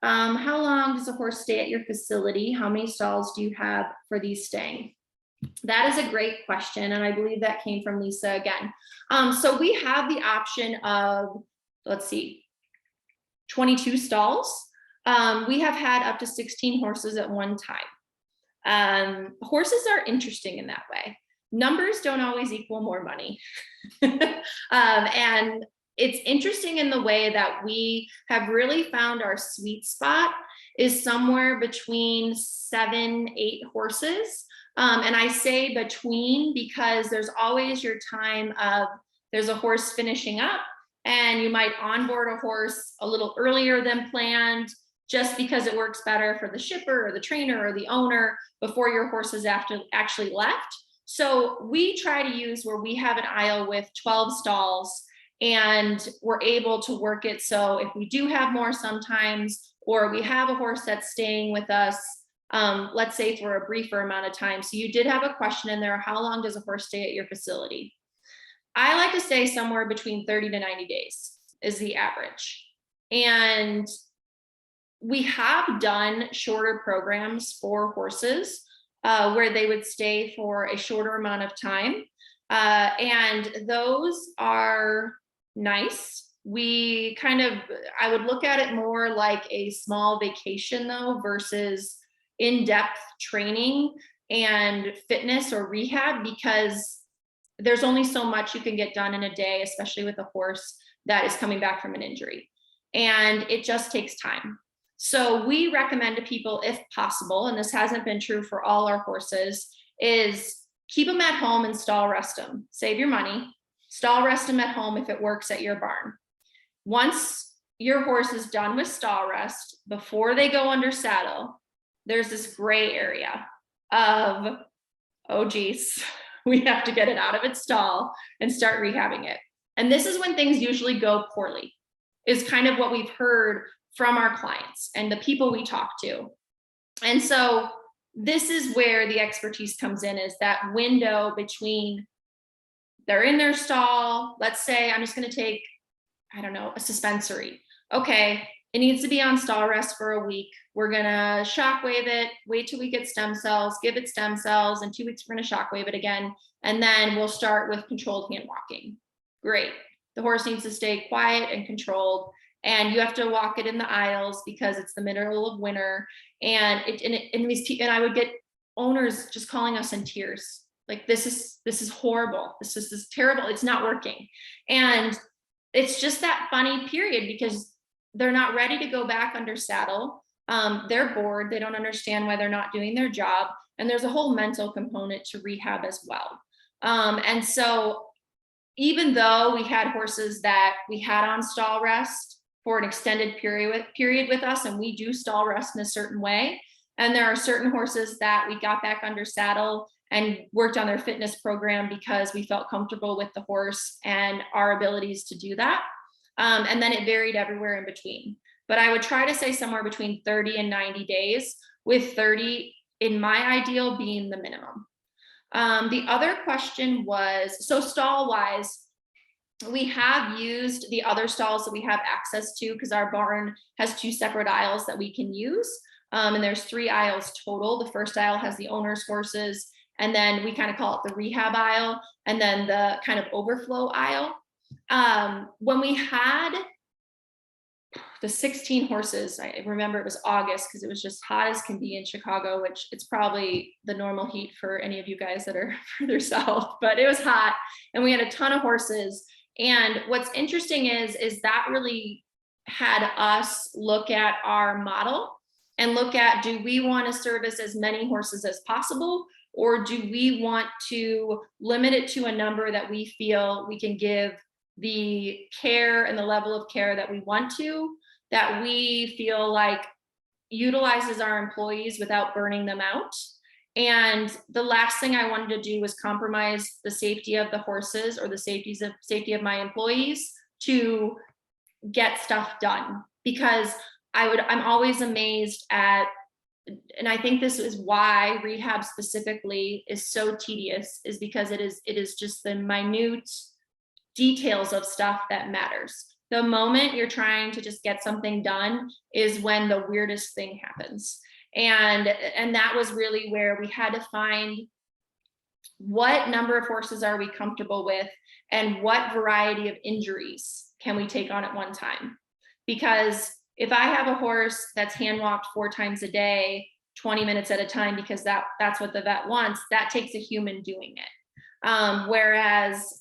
S1: How long does a horse stay at your facility? How many stalls do you have for these staying? That is a great question, and I believe that came from Lisa again. So we have the option of, 22 stalls. We have had up to 16 horses at one time. Horses are interesting in that way. Numbers don't always equal more money. And it's interesting in the way that we have really found our sweet spot is somewhere between 7, 8 horses. And I say between because there's always your time of there's a horse finishing up and you might onboard a horse a little earlier than planned just because it works better for the shipper or the trainer or the owner before your horse has actually left. So we try to use where we have an aisle with 12 stalls and we're able to work it. So if we do have more sometimes, or we have a horse that's staying with us, let's say for a briefer amount of time. So you did have a question in there, how long does a horse stay at your facility? I like to say somewhere between 30 to 90 days is the average. And we have done shorter programs for horses where they would stay for a shorter amount of time. And those are nice. I would look at it more like a small vacation though, versus in-depth training and fitness or rehab, because there's only so much you can get done in a day, especially with a horse that is coming back from an injury. And it just takes time. So we recommend to people, if possible, and this hasn't been true for all our horses, is keep them at home and stall rest them. Save your money, stall rest them at home if it works at your barn. Once your horse is done with stall rest, before they go under saddle, there's this gray area of, oh geez, we have to get it out of its stall and start rehabbing it. And this is when things usually go poorly, is kind of what we've heard from our clients and the people we talk to. And so this is where the expertise comes in, is that window between they're in their stall. Let's say I'm just going to take, a suspensory. Okay, it needs to be on stall rest for a week. We're going to shockwave it, wait till we get stem cells, give it stem cells. In 2 weeks, we're going to shockwave it again. And then we'll start with controlled hand walking. Great. The horse needs to stay quiet and controlled. And you have to walk it in the aisles because it's the middle of winter. And I would get owners just calling us in tears Like, this is horrible. This is terrible. It's not working. And it's just that funny period because they're not ready to go back under saddle. They're bored. They don't understand why they're not doing their job. And there's a whole mental component to rehab as well. And so even though we had horses that we had on stall rest for an extended period with us, and we do stall rest in a certain way, and there are certain horses that we got back under saddle and worked on their fitness program because we felt comfortable with the horse and our abilities to do that. And then it varied everywhere in between. But I would try to say somewhere between 30 and 90 days, with 30 in my ideal being the minimum. The other question was, so stall wise, we have used the other stalls that we have access to because our barn has 2 separate aisles that we can use. And there's 3 aisles total. The first aisle has the owner's horses, and then we kind of call it the rehab aisle, and then the kind of overflow aisle. When we had the 16 horses, I remember it was August because it was just hot as can be in Chicago, which it's probably the normal heat for any of you guys that are further south, but it was hot and we had a ton of horses. And what's interesting is that really had us look at our model and look at, do we want to service as many horses as possible? Or do we want to limit it to a number that we feel we can give the care and the level of care that we want to, that we feel like utilizes our employees without burning them out? And the last thing I wanted to do was compromise the safety of the horses or the safety of my employees to get stuff done, because I'm always amazed at, and I think this is why rehab specifically is so tedious, is because it is just the minute details of stuff that matters. The moment you're trying to just get something done is when the weirdest thing happens. And that was really where we had to find what number of horses are we comfortable with and what variety of injuries can we take on at one time. Because if I have a horse that's hand walked 4 times a day, 20 minutes at a time, because that's what the vet wants, that takes a human doing it. Whereas,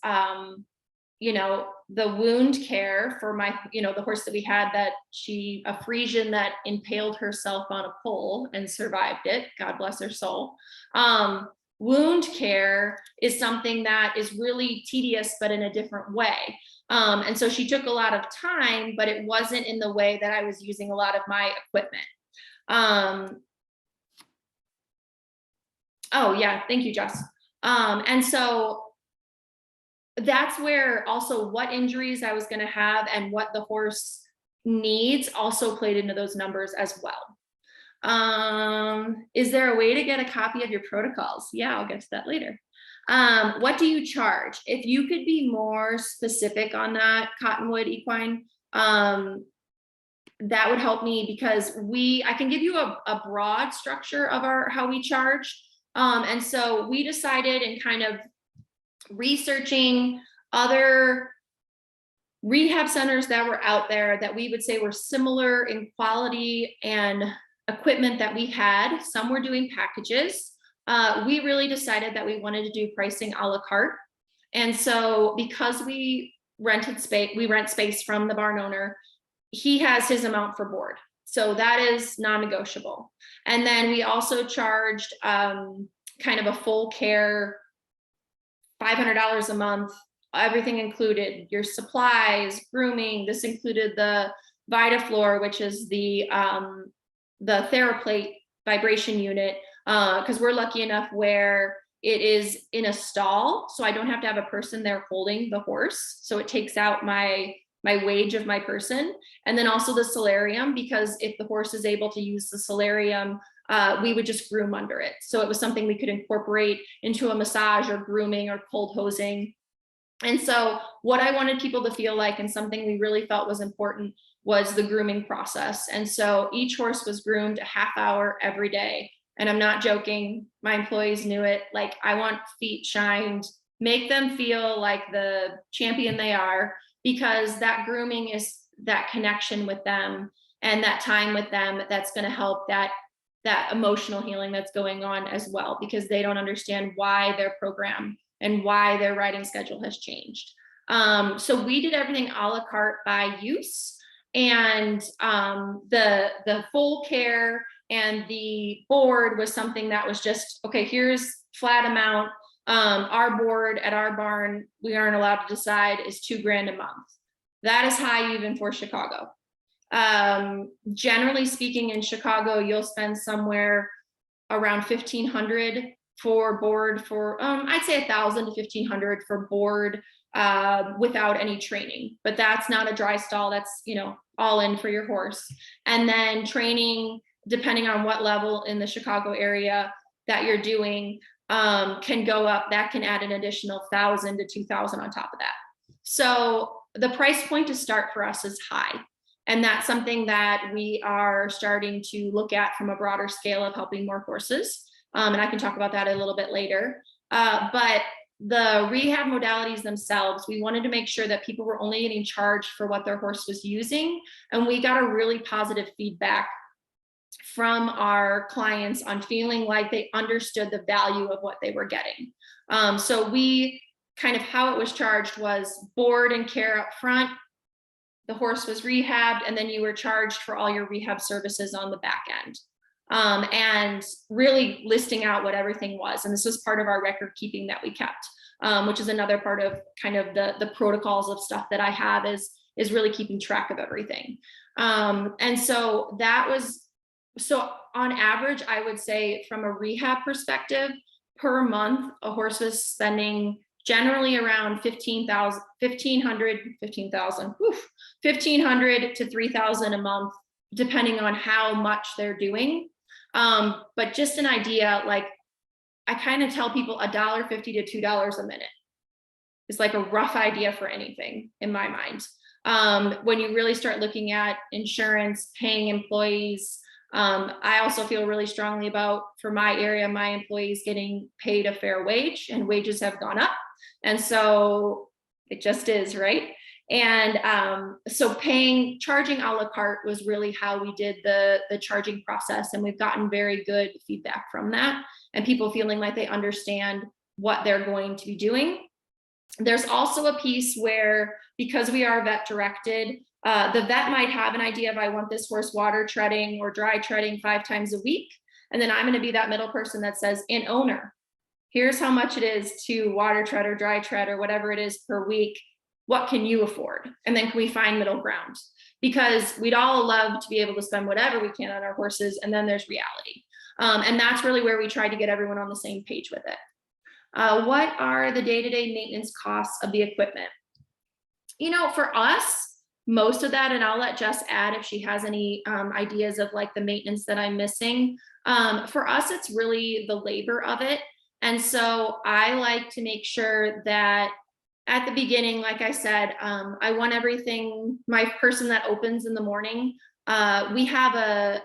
S1: the wound care for my, the horse that we had, that a Frisian that impaled herself on a pole and survived it, God bless her soul. Wound care is something that is really tedious, but in a different way. And so she took a lot of time, but it wasn't in the way that I was using a lot of my equipment. Oh yeah, thank you, Jess. And so that's where also what injuries I was going to have and what the horse needs also played into those numbers as well. Is there a way to get a copy of your protocols? Yeah, I'll get to that later. What do you charge? If you could be more specific on that, Cottonwood Equine, that would help me, because I can give you a broad structure of how we charge. And so we decided, in kind of researching other rehab centers that were out there that we would say were similar in quality and equipment that we had. Some were doing packages. We really decided that we wanted to do pricing a la carte. And so because we rent space from the barn owner, he has his amount for board. So that is non-negotiable. And then we also charged kind of a full care, $500 a month, everything included, your supplies, grooming. This included the VitaFloor, which is the TheraPlate vibration unit, because we're lucky enough where it is in a stall, so I don't have to have a person there holding the horse. So it takes out my wage of my person. And then also the solarium, because if the horse is able to use the solarium, we would just groom under it. So it was something we could incorporate into a massage or grooming or cold hosing. And so what I wanted people to feel like, and something we really felt was important, was the grooming process. And so each horse was groomed a half hour every day. And I'm not joking, my employees knew it. Like, I want feet shined, make them feel like the champion they are, because that grooming is that connection with them and that time with them that's going to help that that emotional healing that's going on as well, because they don't understand why their program and why their riding schedule has changed. So we did everything a la carte by use, and the full care and the board was something that was just, okay, here's flat amount. Our board at our barn, we aren't allowed to decide, is $2,000 a month. That is high even for Chicago. Generally speaking, in Chicago, you'll spend somewhere around 1,500 for board, for I'd say 1,000 to 1,500 for board without any training. But that's not a dry stall. That's, you know, all in for your horse. And then training, depending on what level in the Chicago area that you're doing, can go up. That can add an additional 1,000 to 2,000 on top of that. So the price point to start for us is high. And that's something that we are starting to look at from a broader scale of helping more horses. And I can talk about that a little bit later. But the rehab modalities themselves, we wanted to make sure that people were only getting charged for what their horse was using. And we got a really positive feedback from our clients on feeling like they understood the value of what they were getting. So we kind of, how it was charged was board and care up front. The horse was rehabbed, and then you were charged for all your rehab services on the back end. And really listing out what everything was. And this was part of our record keeping that we kept, which is another part of kind of the protocols of stuff that I have is really keeping track of everything. And so that was, so on average, I would say from a rehab perspective, per month, a horse was spending generally around 1,500 to 3,000 a month, depending on how much they're doing. But just an idea, like I kind of tell people $1.50 to $2 a minute is like a rough idea for anything in my mind. When you really start looking at insurance, paying employees, I also feel really strongly about, for my area, my employees getting paid a fair wage, and wages have gone up. And so it just is, right? And so charging a la carte was really how we did the charging process. And we've gotten very good feedback from that, and people feeling like they understand what they're going to be doing. There's also a piece where, because we are vet directed, the vet might have an idea of, I want this horse water treading or dry treading 5 times a week. And then I'm going to be that middle person that says, in owner, here's how much it is to water tread or dry tread or whatever it is per week. What can you afford? And then can we find middle ground? Because we'd all love to be able to spend whatever we can on our horses. And then there's reality. And that's really where we try to get everyone on the same page with it. What are the day-to-day maintenance costs of the equipment? You know, for us, most of that, and I'll let Jess add if she has any ideas of like the maintenance that I'm missing. For us, it's really the labor of it. And so I like to make sure that at the beginning, like I said, I want everything, my person that opens in the morning, we have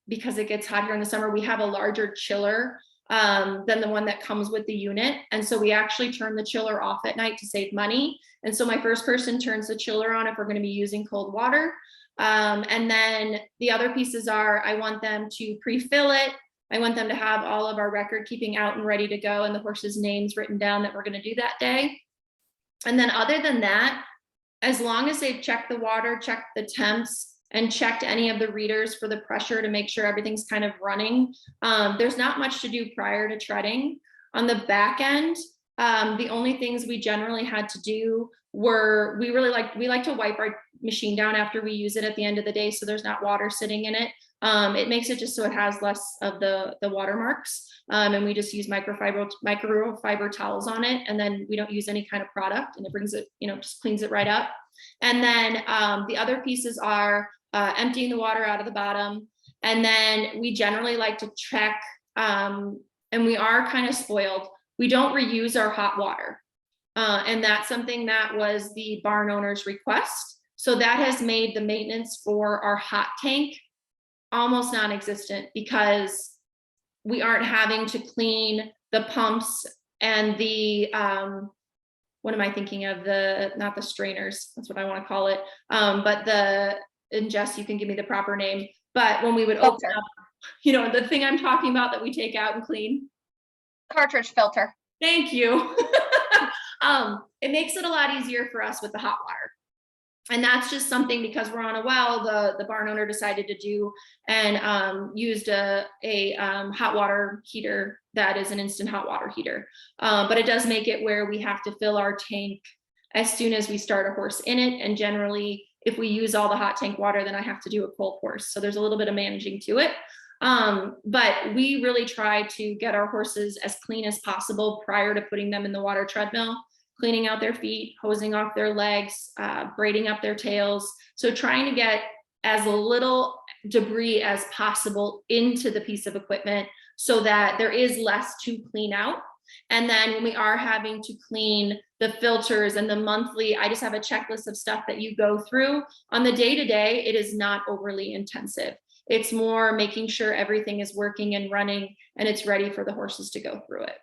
S1: because it gets hot here in the summer, we have a larger chiller than the one that comes with the unit. And so we actually turn the chiller off at night to save money. And so my first person turns the chiller on if we're going to be using cold water. And then the other pieces are, I want them to pre-fill it. I want them to have all of our record keeping out and ready to go, and the horse's names written down that we're going to do that day. And then other than that, as long as they've checked the water, checked the temps, and checked any of the readers for the pressure to make sure everything's kind of running, there's not much to do prior to treading. On the back end, the only things we generally had to do were, we like to wipe our machine down after we use it at the end of the day, so there's not water sitting in it. It makes it just so it has less of the watermarks, and we just use microfiber towels on it, and then we don't use any kind of product, and it brings it, just cleans it right up. And then the other pieces are emptying the water out of the bottom, and then we generally like to check, and we are kind of spoiled, we don't reuse our hot water, and that's something that was the barn owner's request. So that has made the maintenance for our hot tank almost non-existent, because we aren't having to clean the pumps and the what am I thinking of, not the strainers, that's what I want to call it, but and Jess, you can give me the proper name, but when we would open up you know, the thing I'm talking about that we take out and clean.
S3: Cartridge filter.
S1: Thank you. It makes it a lot easier for us with the hot water. And that's just something, because we're on a well, the barn owner decided to do, and used a hot water heater that is an instant hot water heater. But it does make it where we have to fill our tank as soon as we start a horse in it. And generally, if we use all the hot tank water, then I have to do a cold horse. So there's a little bit of managing to it. But we really try to get our horses as clean as possible prior to putting them in the water treadmill, cleaning out their feet, hosing off their legs, braiding up their tails. So trying to get as little debris as possible into the piece of equipment so that there is less to clean out. And then when we are having to clean the filters and the monthly, I just have a checklist of stuff that you go through. On the day-to-day, it is not overly intensive. It's more making sure everything is working and running and it's ready for the horses to go through it.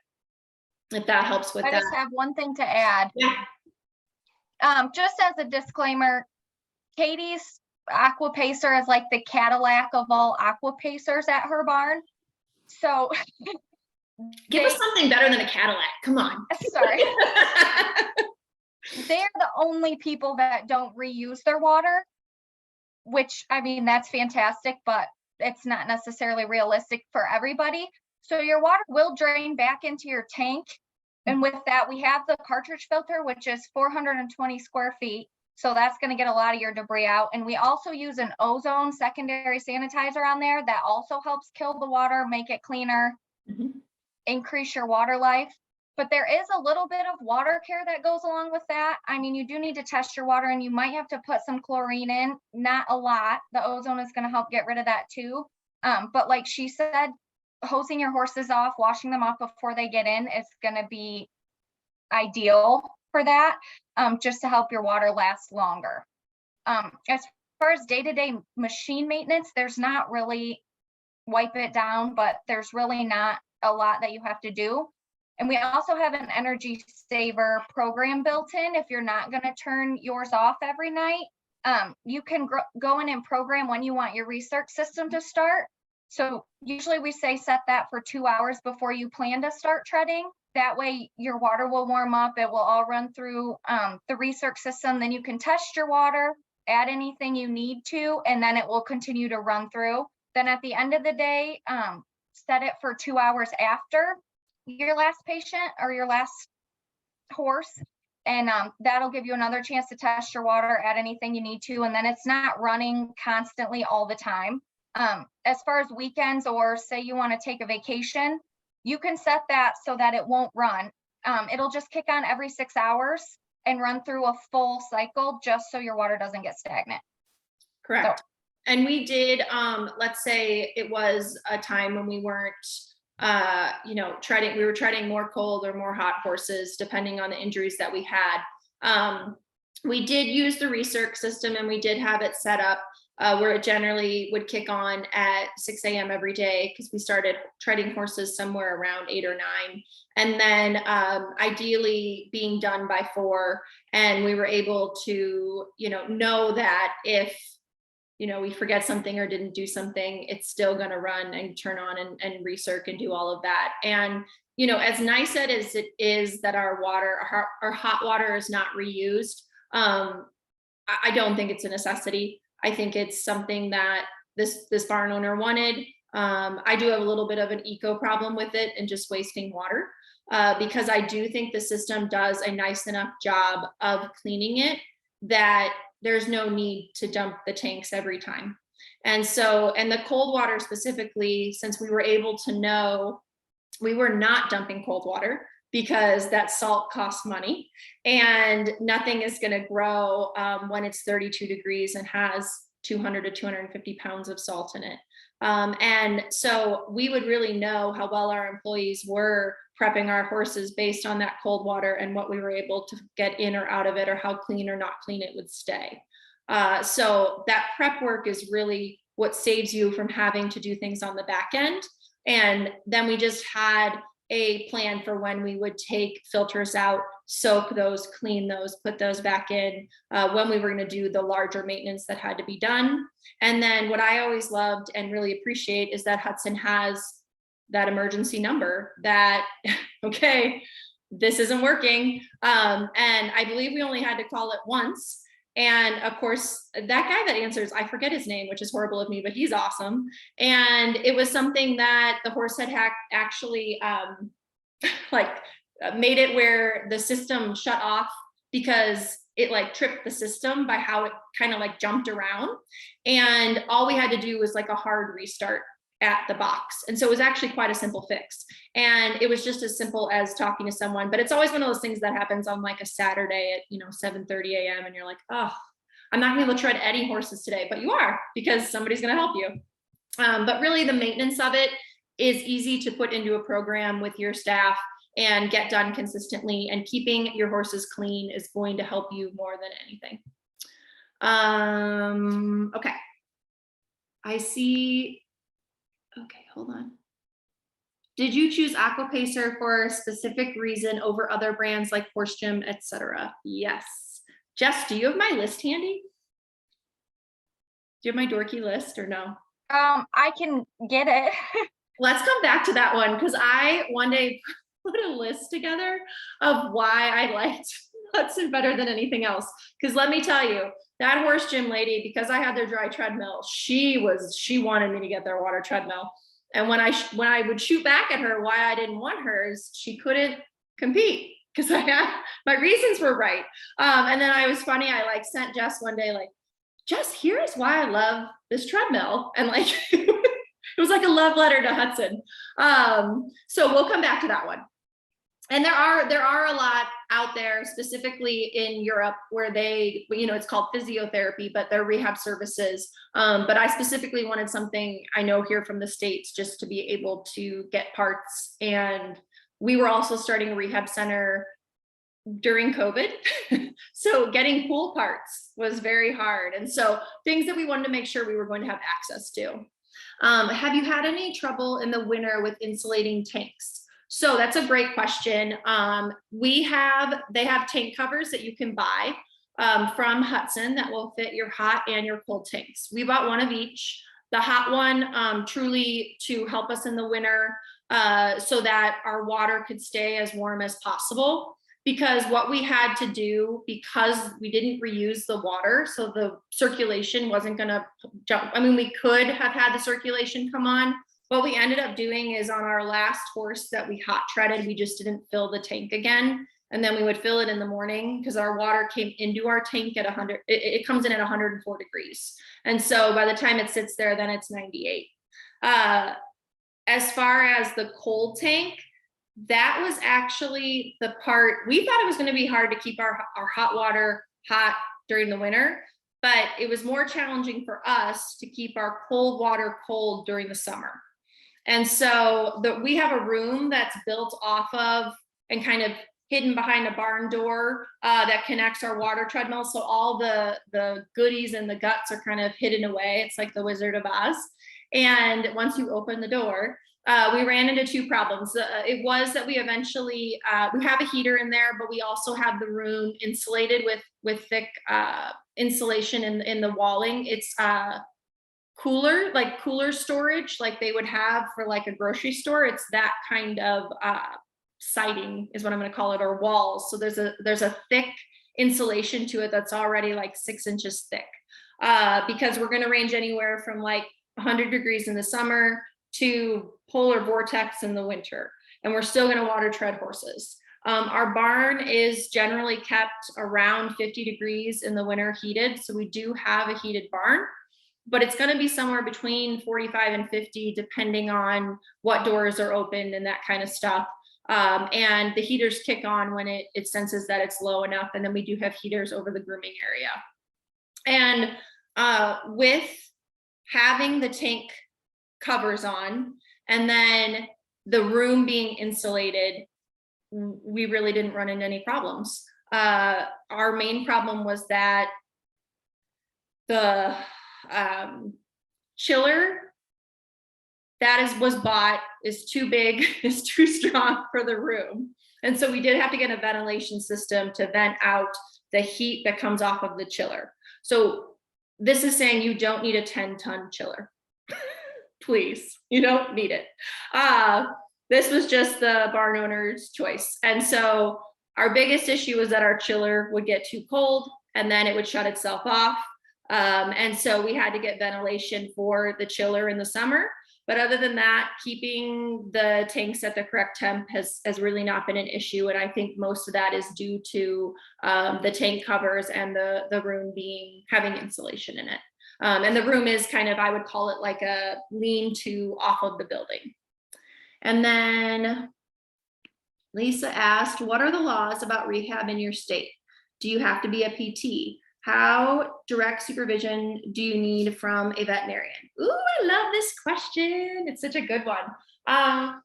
S1: If that helps with
S3: I
S1: that.
S3: just have one thing to add.
S1: Yeah.
S3: Just as a disclaimer, Katie's Aqua Pacer is like the Cadillac of all Aqua Pacers at her barn. So
S1: Give us something better than a Cadillac. Come on.
S3: sorry. They're the only people that don't reuse their water, which, I mean, that's fantastic, but it's not necessarily realistic for everybody. So your water will drain back into your tank. And with that, we have the cartridge filter, which is 420 square feet. So that's going to get a lot of your debris out. And we also use an ozone secondary sanitizer on there that also helps kill the water, make it cleaner, increase your water life. But there is a little bit of water care that goes along with that. I mean, you do need to test your water and you might have to put some chlorine in, not a lot. The ozone is going to help get rid of that too. But like she said, hosing your horses off, washing them off before they get in is going to be ideal for that, just to help your water last longer. As far as day-to-day machine maintenance, there's not really wipe it down, but there's really not a lot that you have to do. And we also have an energy saver program built in. If you're not going to turn yours off every night, you can go in and program when you want your research system to start. So usually we say set that for 2 hours before you plan to start treading. That way your water will warm up. It will all run through the research system. Then you can test your water, add anything you need to, and then it will continue to run through. Then at the end of the day, set it for 2 hours after your last patient or your last horse. And that'll give you another chance to test your water, add anything you need to, and then it's not running constantly all the time. As far as weekends, or say you want to take a vacation, you can set that so that it won't run. It'll just kick on every 6 hours and run through a full cycle just so your water doesn't get stagnant.
S1: Correct. So, and we did, let's say it was a time when we weren't, we were treading more cold or more hot horses, depending on the injuries that we had. We did use the research system and we did have it set up where it generally would kick on at 6 a.m. every day, because we started treading horses somewhere around 8 or 9. And then ideally being done by 4. And we were able to, know that if, we forget something or didn't do something, it's still going to run and turn on and recirc and do all of that. And, as nice as it is that our water, our hot water is not reused, I don't think it's a necessity. I think it's something that this barn owner wanted. I do have a little bit of an eco problem with it and just wasting water, because I do think the system does a nice enough job of cleaning it that there's no need to dump the tanks every time. And the cold water specifically, since we were able to know we were not dumping cold water, because that salt costs money and nothing is going to grow when it's 32 degrees and has 200 to 250 pounds of salt in it. And so we would really know how well our employees were prepping our horses based on that cold water and what we were able to get in or out of it, or how clean or not clean it would stay. So that prep work is really what saves you from having to do things on the back end. And then we just had a plan for when we would take filters out, soak those, clean those, put those back in, when we were going to do the larger maintenance that had to be done. And then what I always loved and really appreciate is that Hudson has that emergency number that, okay, this isn't working. And I believe we only had to call it once. And of course, that guy that answers, I forget his name, which is horrible of me, but he's awesome. And it was something that the horse had actually made it where the system shut off because it like tripped the system by how it kind of like jumped around. And all we had to do was like a hard restart at the box. And so it was actually quite a simple fix. And it was just as simple as talking to someone, but it's always one of those things that happens on like a Saturday at, 7:30 a.m. And you're like, oh, I'm not gonna be able to tread any horses today, but you are, because somebody's gonna help you. But really the maintenance of it is easy to put into a program with your staff and get done consistently, and keeping your horses clean is going to help you more than anything. Okay. I see. Okay, hold on. Did you choose Aquapacer for a specific reason over other brands like Horse Gym, etc.? Yes. Jess, do you have my list handy? Do you have my dorky list or no?
S3: I can get it.
S1: Let's come back to that one, because I one day put a list together of why I liked Hudson better than anything else. Because let me tell you, that Horse Gym lady, because I had their dry treadmill, she wanted me to get their water treadmill. And when I would shoot back at her why I didn't want hers, she couldn't compete because my reasons were right. And then I was funny. I like sent Jess one day, like, Jess, here's why I love this treadmill. And like, it was like a love letter to Hudson. So we'll come back to that one. And there are a lot out there, specifically in Europe, where they, it's called physiotherapy, but they're rehab services. But I specifically wanted something I know here from the States, just to be able to get parts. And we were also starting a rehab center during COVID. So getting pool parts was very hard. And so things that we wanted to make sure we were going to have access to. Have you had any trouble in the winter with insulating tanks? So that's a great question. They have tank covers that you can buy from Hudson that will fit your hot and your cold tanks. We bought one of each. The hot one truly to help us in the winter so that our water could stay as warm as possible. Because what we had to do, because we didn't reuse the water, so the circulation wasn't gonna jump. I mean, we could have had the circulation come on. What we ended up doing is on our last horse that we hot treaded, we just didn't fill the tank again. And then we would fill it in the morning because our water came into our tank at 100, it comes in at 104 degrees. And so by the time it sits there, then it's 98. As far as the cold tank, that was actually the part, we thought it was gonna be hard to keep our hot water hot during the winter, but it was more challenging for us to keep our cold water cold during the summer. And so we have a room that's built off of and kind of hidden behind a barn door that connects our water treadmill. So all the goodies and the guts are kind of hidden away. It's like the Wizard of Oz. And once you open the door, we ran into two problems. It was that we eventually, we have a heater in there, but we also have the room insulated with thick insulation in the walling. It's cooler storage, like they would have for like a grocery store. It's that kind of siding is what I'm going to call it, or walls. So there's a thick insulation to it that's already like 6 inches thick, because we're going to range anywhere from like 100 degrees in the summer to polar vortex in the winter, and we're still going to water tread horses. Our barn is generally kept around 50 degrees in the winter heated, so we do have a heated barn, but it's going to be somewhere between 45 and 50 depending on what doors are opened and that kind of stuff. And the heaters kick on when it senses that it's low enough, and then we do have heaters over the grooming area. And with having the tank covers on and then the room being insulated, we really didn't run into any problems. Our main problem was that the chiller was bought, is too big, is too strong for the room. And so we did have to get a ventilation system to vent out the heat that comes off of the chiller. So this is saying you don't need a 10-ton chiller. Please, you don't need it. This was just the barn owner's choice. And so our biggest issue was that our chiller would get too cold and then it would shut itself off. And so we had to get ventilation for the chiller in the summer. But other than that, keeping the tanks at the correct temp has really not been an issue. And I think most of that is due to the tank covers and the room having insulation in it. And the room is kind of, I would call it like a lean-to off of the building. And then Lisa asked, what are the laws about rehab in your state? Do you have to be a PT? How direct supervision do you need from a veterinarian? Ooh, I love this question. It's such a good one.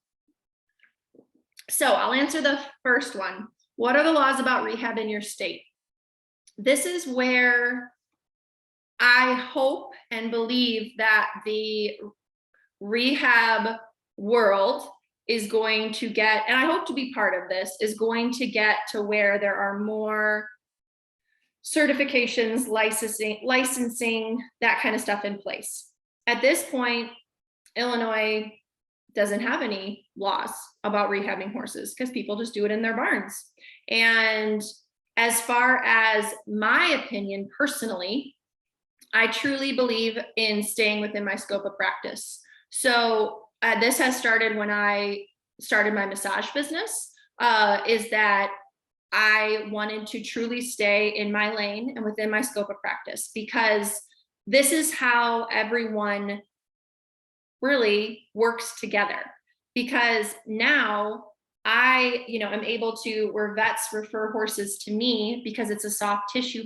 S1: So I'll answer the first one. What are the laws about rehab in your state? This is where I hope and believe that the rehab world is going to get, and I hope to be part of this, is going to get to where there are more certifications, licensing, that kind of stuff in place. At this point, Illinois doesn't have any laws about rehabbing horses because people just do it in their barns. And as far as my opinion personally, I truly believe in staying within my scope of practice. So this has started when I started my massage business, is that I wanted to truly stay in my lane and within my scope of practice, because this is how everyone really works together. Because now I, am able to, where vets refer horses to me because it's a soft tissue,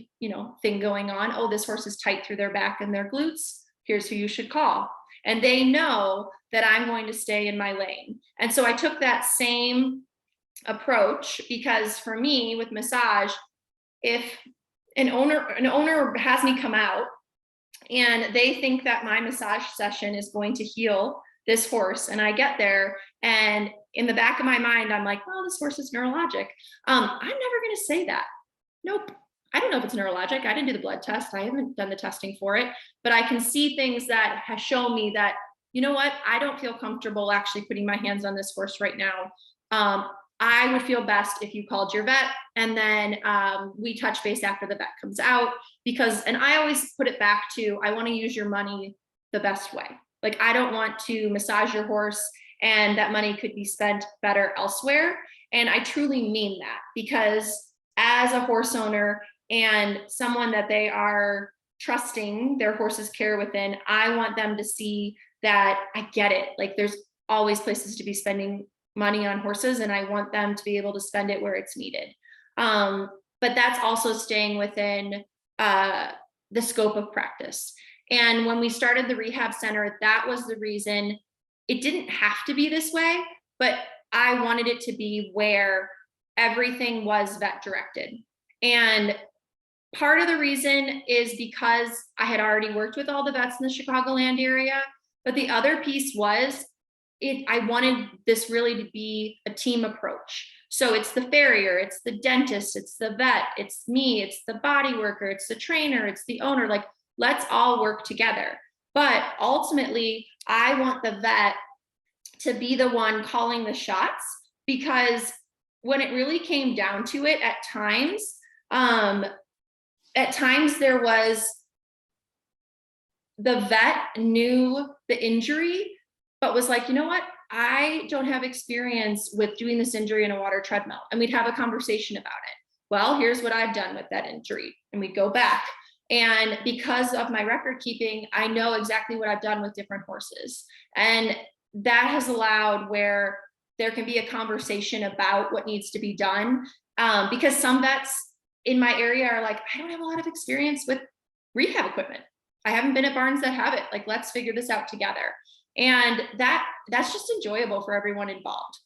S1: thing going on. Oh, this horse is tight through their back and their glutes. Here's who you should call. And they know that I'm going to stay in my lane. And so I took that same approach, because for me with massage, if an owner has me come out and they think that my massage session is going to heal this horse, and I get there and in the back of my mind I'm like, well, this horse is neurologic, I'm never going to say that. Nope, I don't know if it's neurologic. I didn't do the blood test. I haven't done the testing for it, but I can see things that have shown me that, you know what, I don't feel comfortable actually putting my hands on this horse right now. I would feel best if you called your vet and then we touch base after the vet comes out, because, and I always put it back to, I want to use your money the best way. Like, I don't want to massage your horse and that money could be spent better elsewhere. And I truly mean that, because as a horse owner and someone that they are trusting their horse's care within, I want them to see that I get it. Like, there's always places to be spending money on horses, and I want them to be able to spend it where it's needed. But that's also staying within the scope of practice. And when we started the rehab center, that was the reason. It didn't have to be this way, but I wanted it to be where everything was vet directed. And part of the reason is because I had already worked with all the vets in the Chicagoland area, but the other piece was I wanted this really to be a team approach. So it's the farrier, it's the dentist, it's the vet, it's me, it's the body worker, it's the trainer, it's the owner. Like, let's all work together. But ultimately, I want the vet to be the one calling the shots, because when it really came down to it, at times there was, the vet knew the injury, but was like, you know what? I don't have experience with doing this injury in a water treadmill. And we'd have a conversation about it. Well, here's what I've done with that injury. And we'd go back. And because of my record keeping, I know exactly what I've done with different horses. And that has allowed where there can be a conversation about what needs to be done. Because some vets in my area are like, I don't have a lot of experience with rehab equipment. I haven't been at barns that have it. Like, let's figure this out together. And that's just enjoyable for everyone involved.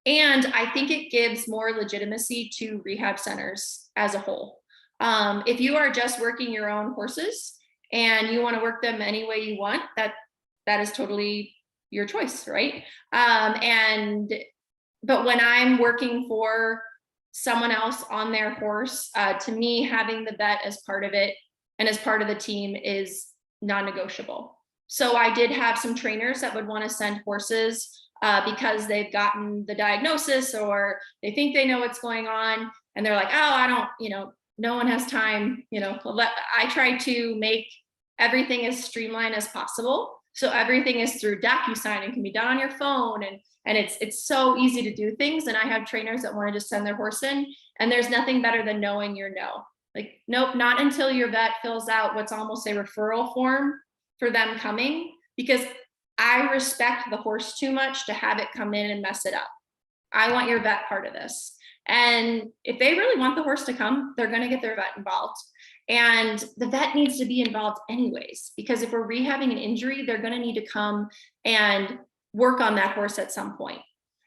S1: And I think it gives more legitimacy to rehab centers as a whole. If you are just working your own horses and you want to work them any way you want, that is totally your choice, right? But when I'm working for someone else on their horse, to me, having the vet as part of it and as part of the team is non-negotiable. So I did have some trainers that would want to send horses because they've gotten the diagnosis or they think they know what's going on. And they're like, oh, I don't, no one has time, I try to make everything as streamlined as possible. So everything is through DocuSign and can be done on your phone. And it's so easy to do things. And I have trainers that want to just send their horse in, and there's nothing better than knowing your no. Like, nope, not until your vet fills out what's almost a referral form for them coming, because I respect the horse too much to have it come in and mess it up. I want your vet part of this. And if they really want the horse to come, they're going to get their vet involved. And the vet needs to be involved anyways, because if we're rehabbing an injury, they're going to need to come and work on that horse at some point.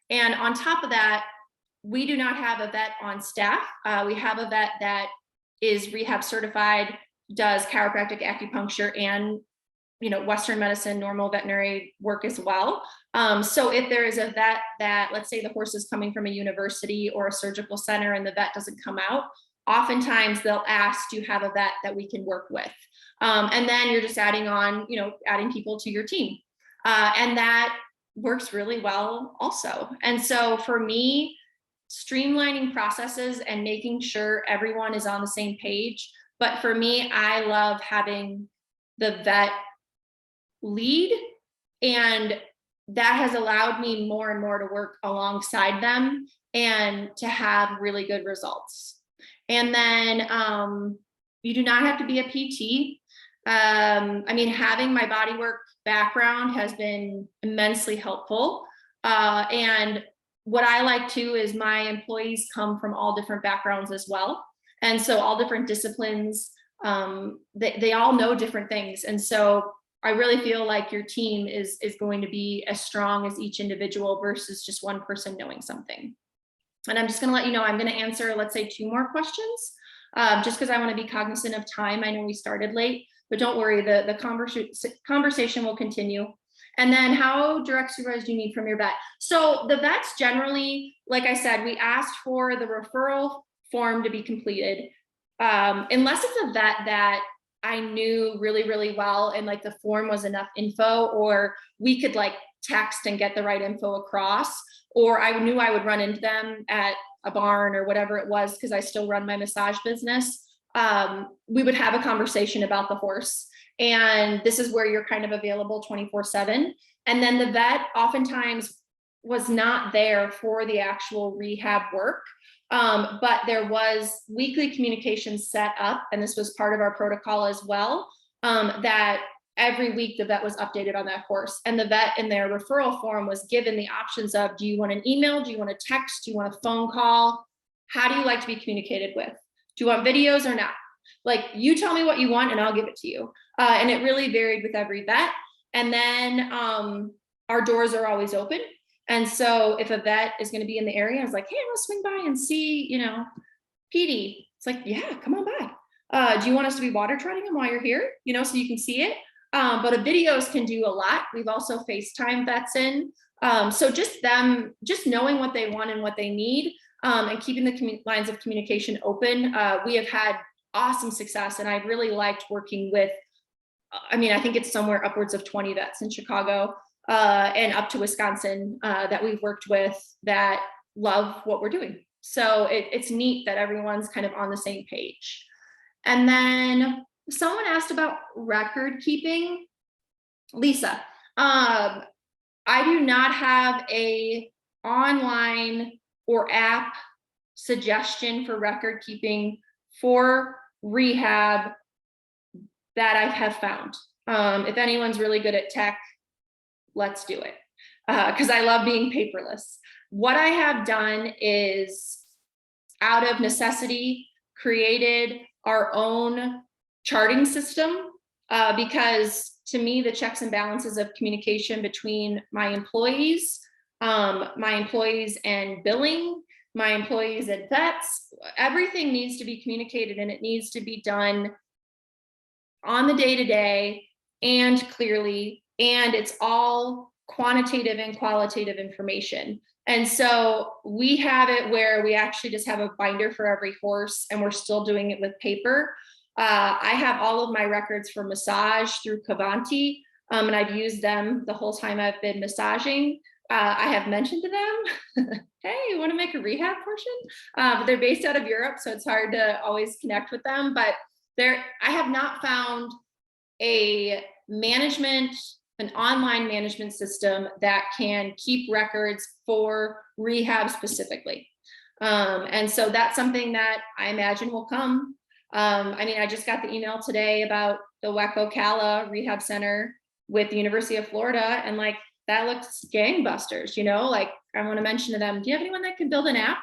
S1: And on top of that, we do not have a vet on staff. We have a vet that is rehab certified, does chiropractic, acupuncture, and Western medicine, normal veterinary work as well. So if there is a vet that, let's say the horse is coming from a university or a surgical center and the vet doesn't come out, oftentimes they'll ask, do you have a vet that we can work with? And then you're just adding on, adding people to your team. And that works really well also. And so for me, streamlining processes and making sure everyone is on the same page. But for me, I love having the vet lead, and that has allowed me more and more to work alongside them and to have really good results. And then you do not have to be a PT. Having my bodywork background has been immensely helpful. And what I like too is my employees come from all different backgrounds as well. And so all different disciplines, they all know different things. And so I really feel like your team is going to be as strong as each individual versus just one person knowing something. And I'm just going to let you know, I'm going to answer, let's say, 2 more questions, just because I want to be cognizant of time. I know we started late, but don't worry, the conversation will continue. And then how direct supervised do you need from your vet? So the vets generally, like I said, we asked for the referral form to be completed. Unless it's a vet that I knew really, really well and like the form was enough info, or we could like text and get the right info across, or I knew I would run into them at a barn or whatever it was, because I still run my massage business. We would have a conversation about the horse. And this is where you're kind of available 24/7. And then the vet oftentimes was not there for the actual rehab work. But there was weekly communication set up, and this was part of our protocol as well, that every week the vet was updated on that horse. And the vet in their referral form was given the options of, do you want an email? Do you want a text? Do you want a phone call? How do you like to be communicated with? Do you want videos or not? Like, you tell me what you want and I'll give it to you. And it really varied with every vet. And then our doors are always open. And so if a vet is going to be in the area, I was like, hey, I want to swing by and see, Petey. It's like, yeah, come on by. Do you want us to be water treading them while you're here? So you can see it. But videos can do a lot. We've also FaceTime vets in. So just knowing what they want and what they need, and keeping the lines of communication open. We have had awesome success, and I really liked working with, I think it's somewhere upwards of 20 vets in Chicago, and up to Wisconsin, that we've worked with that love what we're doing. So it's neat that everyone's kind of on the same page. And then someone asked about record keeping. Lisa, I do not have a online or app suggestion for record keeping for rehab that I have found. If anyone's really good at tech, let's do it, because I love being paperless. What I have done is, out of necessity, created our own charting system, because to me, the checks and balances of communication between my employees and billing, my employees and vets, everything needs to be communicated, and it needs to be done on the day-to-day and clearly, and it's all quantitative and qualitative information. And so we have it where we actually just have a binder for every horse, and we're still doing it with paper. I have all of my records for massage through Cavanti, and I've used them the whole time I've been massaging. I have mentioned to them, hey, you want to make a rehab portion? But they're based out of Europe, so it's hard to always connect with them. But I have not found an online management system that can keep records for rehab specifically. And so that's something that I imagine will come. I mean, I just got the email today about the Ocala Rehab Center with the University of Florida, and like, that looks gangbusters, you know, like I want to mention to them, do you have anyone that can build an app?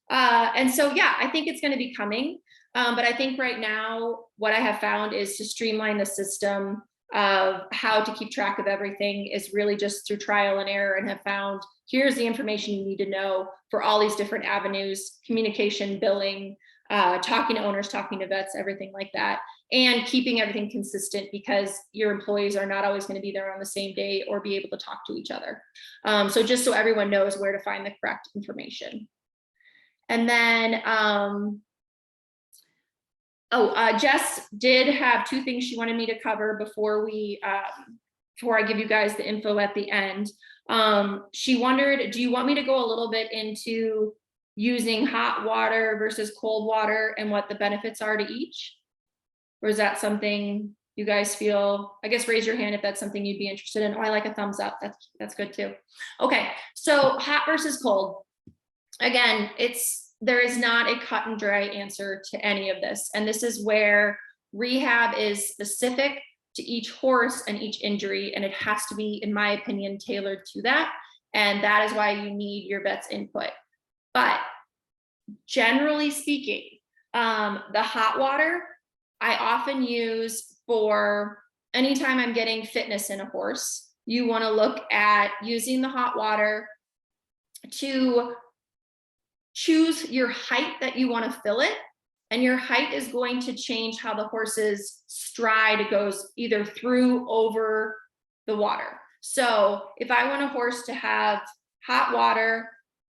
S1: And so, yeah, I think it's going to be coming. But I think right now, what I have found is to streamline the system of how to keep track of everything is really just through trial and error, and have found here's the information you need to know for all these different avenues: communication, billing, talking to owners, talking to vets, everything like that, and keeping everything consistent, because your employees are not always going to be there on the same day or be able to talk to each other. So just so everyone knows where to find the correct information. And then, Jess did have two things she wanted me to cover before I give you guys the info at the end. She wondered, do you want me to go a little bit into using hot water versus cold water and what the benefits are to each? Or is that something you guys feel, I guess raise your hand if that's something you'd be interested in. Oh, I like a thumbs up. That's good too. Okay, so hot versus cold. Again, there is not a cut and dry answer to any of this. And this is where rehab is specific to each horse and each injury, and it has to be, in my opinion, tailored to that. And that is why you need your vet's input. But generally speaking, the hot water I often use for anytime I'm getting fitness in a horse. You want to look at using the hot water to choose your height that you want to fill it. And your height is going to change how the horse's stride goes either through, over the water. So if I want a horse to have hot water,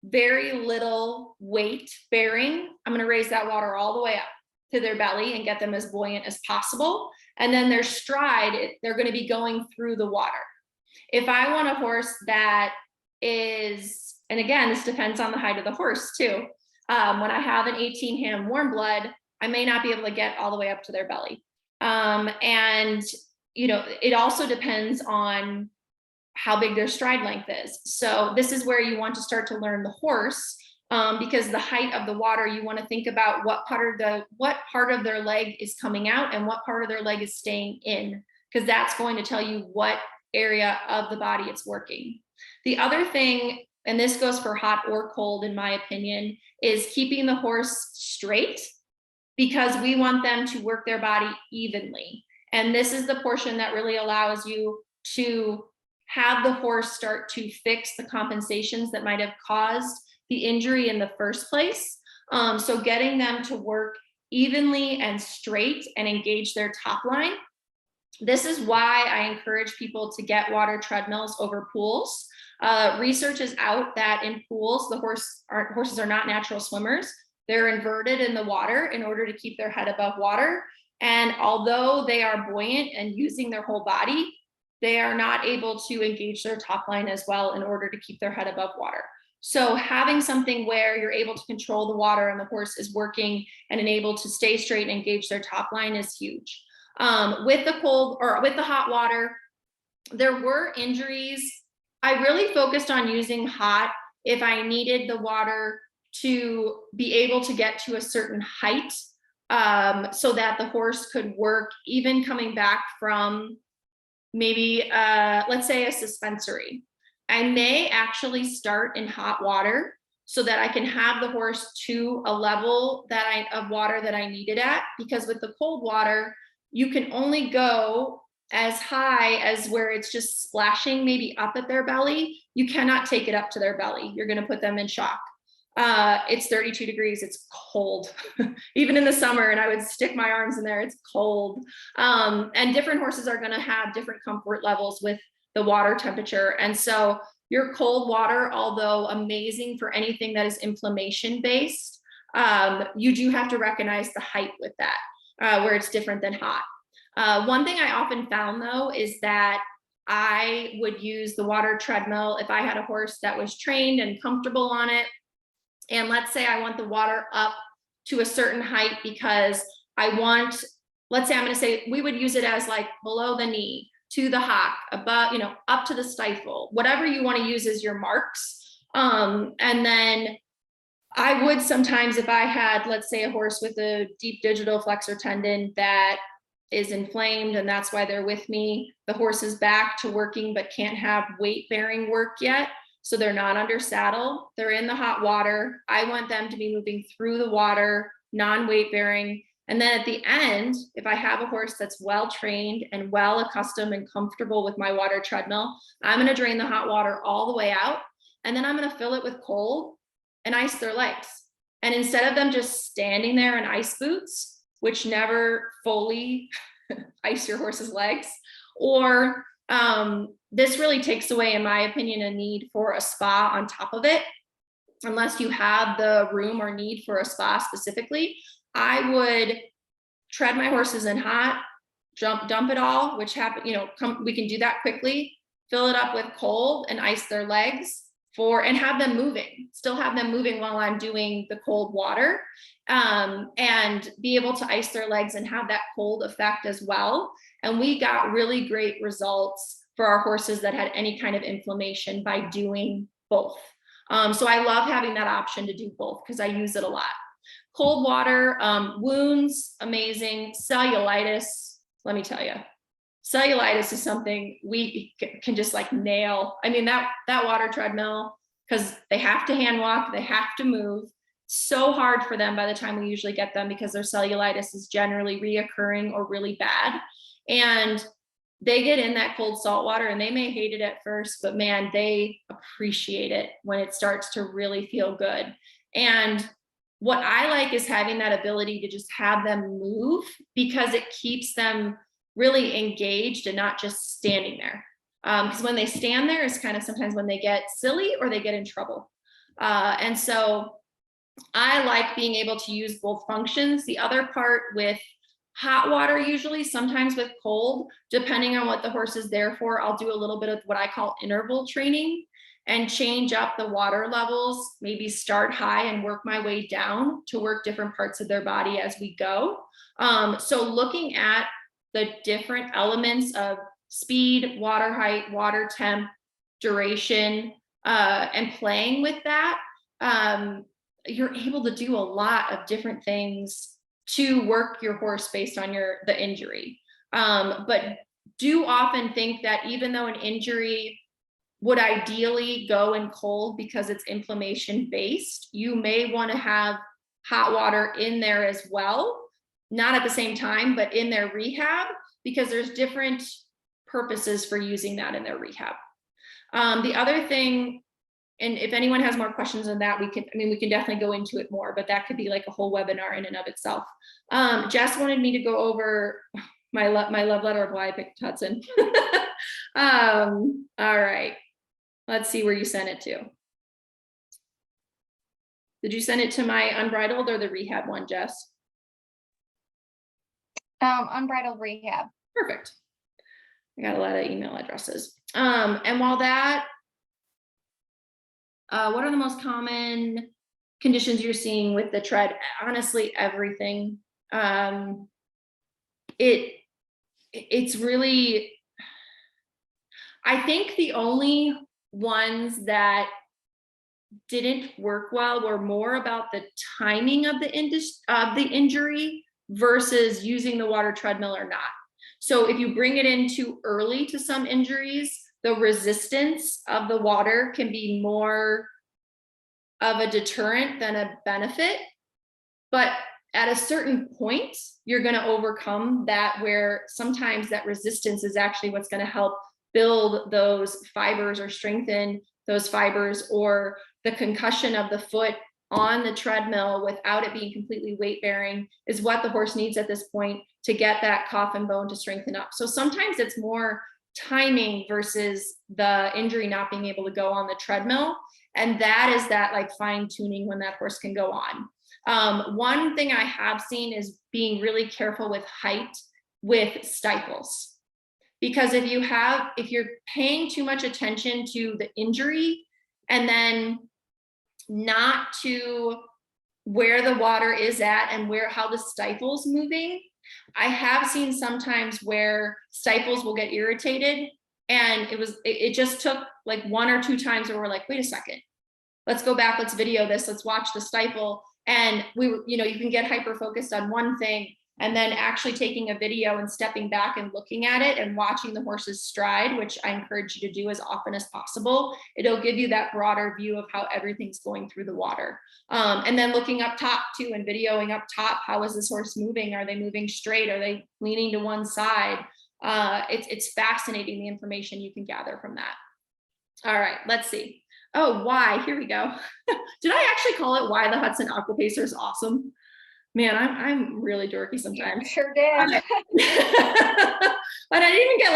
S1: very little weight bearing, I'm going to raise that water all the way up to their belly and get them as buoyant as possible. And then their stride, they're going to be going through the water. If I want a horse that is, and again, this depends on the height of the horse too. When I have an 18 ham warm blood, I may not be able to get all the way up to their belly. And, you know, it also depends on how big their stride length is. So this is where you want to start to learn the horse, because the height of the water, you want to think about what part of their leg is coming out and what part of their leg is staying in, because that's going to tell you what area of the body it's working. The other thing, and this goes for hot or cold, in my opinion, is keeping the horse straight, because we want them to work their body evenly. And this is the portion that really allows you to have the horse start to fix the compensations that might have caused the injury in the first place. So getting them to work evenly and straight and engage their top line. This is why I encourage people to get water treadmills over pools. Research is out that in pools, horses are not natural swimmers. They're inverted in the water in order to keep their head above water. And although they are buoyant and using their whole body, they are not able to engage their top line as well in order to keep their head above water. So having something where you're able to control the water and the horse is working and able to stay straight and engage their top line is huge. With the cold or with the hot water, there were injuries. I really focused on using hot if I needed the water to be able to get to a certain height, so that the horse could work even coming back from maybe, let's say, a suspensory. I may actually start in hot water so that I can have the horse to a level of water that I need it at, because with the cold water, you can only go as high as where it's just splashing maybe up at their belly. You cannot take it up to their belly. You're going to put them in shock. It's 32 degrees. It's cold, even in the summer. And I would stick my arms in there. It's cold. And different horses are going to have different comfort levels with the water temperature. And so your cold water, although amazing for anything that is inflammation based, you do have to recognize the height with that, where it's different than hot. One thing I often found though is that I would use the water treadmill if I had a horse that was trained and comfortable on it. And let's say I want the water up to a certain height because I want, let's say I'm going to say we would use it as like below the knee, to the hock, above, you know, up to the stifle, whatever you want to use as your marks. And then I would sometimes, if I had, let's say, a horse with a deep digital flexor tendon that is inflamed and that's why they're with me, the horse is back to working but can't have weight bearing work yet, so they're not under saddle, they're in the hot water, I want them to be moving through the water, non-weight bearing. And then at the end, if I have a horse that's well trained and well accustomed and comfortable with my water treadmill, I'm going to drain the hot water all the way out, and then I'm going to fill it with cold and ice their legs. And instead of them just standing there in ice boots, which never fully ice your horse's legs, or this really takes away, in my opinion, a need for a spa on top of it, unless you have the room or need for a spa specifically. I would tread my horses in hot, dump it all, which happen, you know, we can do that quickly, fill it up with cold and ice their legs and have them moving, still have them moving while I'm doing the cold water, and be able to ice their legs and have that cold effect as well. And we got really great results for our horses that had any kind of inflammation by doing both. So I love having that option to do both because I use it a lot. Cold water, wounds, amazing. Cellulitis, let me tell you, cellulitis is something we can just like nail. I mean, that water treadmill, because they have to hand walk, they have to move. So hard for them by the time we usually get them because their cellulitis is generally reoccurring or really bad. And they get in that cold salt water and they may hate it at first, but man, they appreciate it when it starts to really feel good. And what I like is having that ability to just have them move because it keeps them really engaged and not just standing there. Because when they stand there is kind of sometimes when they get silly or they get in trouble. And so I like being able to use both functions. The other part with hot water, usually, sometimes with cold, depending on what the horse is there for, I'll do a little bit of what I call interval training and change up the water levels, maybe start high and work my way down to work different parts of their body as we go. So looking at the different elements of speed, water height, water temp, duration, and playing with that, you're able to do a lot of different things to work your horse based on the injury. But do often think that even though an injury would ideally go in cold because it's inflammation based, you may want to have hot water in there as well, not at the same time, but in their rehab, because there's different purposes for using that in their rehab. The other thing, and if anyone has more questions on that, we can definitely go into it more, but that could be like a whole webinar in and of itself. Jess wanted me to go over my love letter of why I picked Hudson. All right, let's see where you sent it to. Did you send it to my Unbridled or the rehab one, Jess?
S3: Unbridled rehab.
S1: Perfect. I got a lot of email addresses. And while that, what are the most common conditions you're seeing with the tread? Honestly, everything. It's really, I think the only ones that didn't work well were more about the timing of the injury versus using the water treadmill or not. So if you bring it in too early to some injuries, the resistance of the water can be more of a deterrent than a benefit. But at a certain point, you're going to overcome that, where sometimes that resistance is actually what's going to help build those fibers or strengthen those fibers, or the concussion of the foot on the treadmill without it being completely weight bearing is what the horse needs at this point to get that coffin bone to strengthen up. So sometimes it's more timing versus the injury not being able to go on the treadmill. And that is that like fine tuning when that horse can go on. One thing I have seen is being really careful with height with stifles. Because if you're paying too much attention to the injury and then not to where the water is at and how the stifle's moving, I have seen sometimes where stifles will get irritated, and it just took like 1 or 2 times where we're like, wait a second, let's go back, let's video this, let's watch the stifle. And you can get hyper focused on one thing, and then actually taking a video and stepping back and looking at it and watching the horse's stride, which I encourage you to do as often as possible. It'll give you that broader view of how everything's going through the water. And then looking up top too and videoing up top, how is this horse moving? Are they moving straight? Are they leaning to one side? It's fascinating, the information you can gather from that. All right, let's see. Oh, why? Here we go. Did I actually call it why the Hudson Aqua Pacer is awesome? Man, I'm really dorky sometimes.
S3: You sure did.
S1: But I didn't even get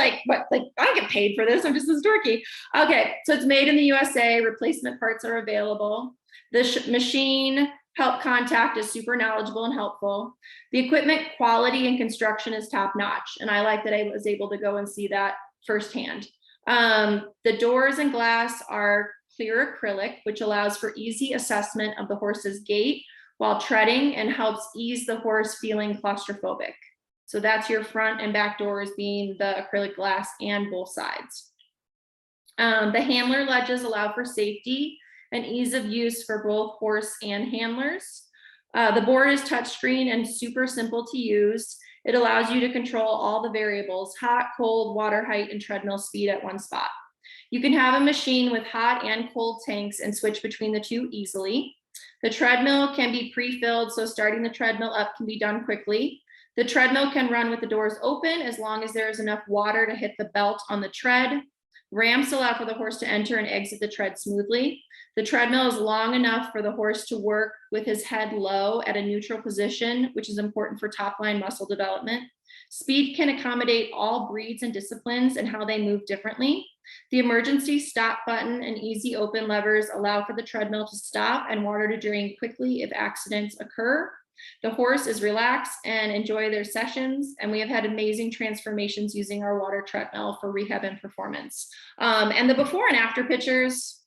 S1: I don't get paid for this. I'm just as dorky. Okay, so it's made in the USA. Replacement parts are available. The machine help contact is super knowledgeable and helpful. The equipment quality and construction is top notch. And I like that I was able to go and see that firsthand. The doors and glass are clear acrylic, which allows for easy assessment of the horse's gait while treading and helps ease the horse feeling claustrophobic. So that's your front and back doors being the acrylic glass and both sides. The handler ledges allow for safety and ease of use for both horse and handlers. The board is touchscreen and super simple to use. It allows you to control all the variables, hot, cold, water height, and treadmill speed at one spot. You can have a machine with hot and cold tanks and switch between the two easily. The treadmill can be pre-filled, so starting the treadmill up can be done quickly. The treadmill can run with the doors open as long as there is enough water to hit the belt on the tread. Ramps allow for the horse to enter and exit the tread smoothly. The treadmill is long enough for the horse to work with his head low at a neutral position, which is important for top line muscle development. Speed can accommodate all breeds and disciplines and how they move differently. The emergency stop button and easy open levers allow for the treadmill to stop and water to drain quickly if accidents occur. The horse is relaxed and enjoy their sessions, and we have had amazing transformations using our water treadmill for rehab and performance. And the before and after pictures,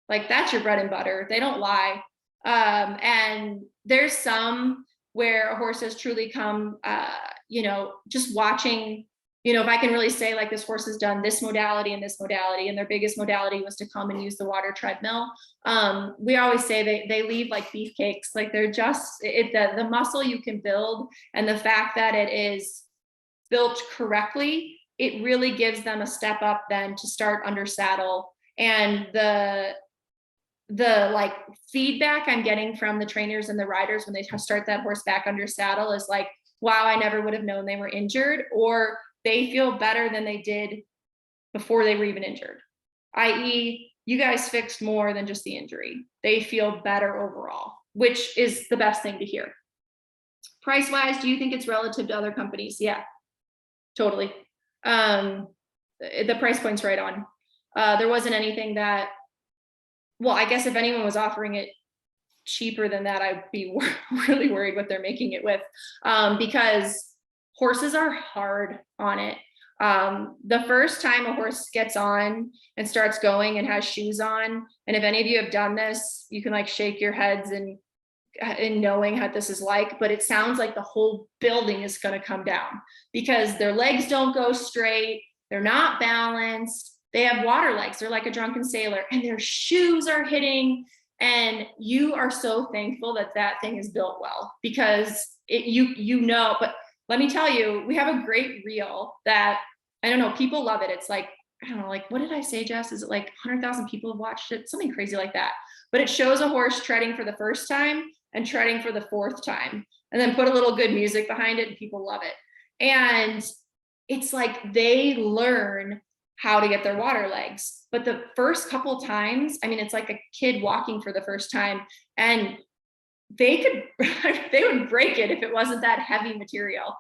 S1: like that's your bread and butter. They don't lie. And there's some where a horse has truly come, just watching, if I can really say like this horse has done this modality and this modality, and their biggest modality was to come and use the water treadmill. We always say they leave like beefcakes, like they're just, the muscle you can build and the fact that it is built correctly, it really gives them a step up then to start under saddle. And the like feedback I'm getting from the trainers and the riders when they start that horse back under saddle is like, wow, I never would have known they were injured, or they feel better than they did before they were even injured. i.e., you guys fixed more than just the injury. They feel better overall, which is the best thing to hear. Price-wise, do you think it's relative to other companies? Yeah, totally. The price point's right on. There wasn't anything that, well, I guess if anyone was offering it cheaper than that, I'd be really worried what they're making it with, because horses are hard on it. The first time a horse gets on and starts going and has shoes on, and if any of you have done this, you can like shake your heads and knowing how this is like, but it sounds like the whole building is going to come down because their legs don't go straight. They're not balanced. They have water legs. They're like a drunken sailor, and their shoes are hitting. And you are so thankful that that thing is built well, because but let me tell you, we have a great reel that, I don't know, people love it. It's like, I don't know, like, what did I say, Jess? Is it like 100,000 people have watched it? Something crazy like that. But it shows a horse treading for the first time and treading for the fourth time, and then put a little good music behind it, and people love it. And it's like they learn how to get their water legs. But the first couple times, I mean, it's like a kid walking for the first time, and they would break it if it wasn't that heavy material.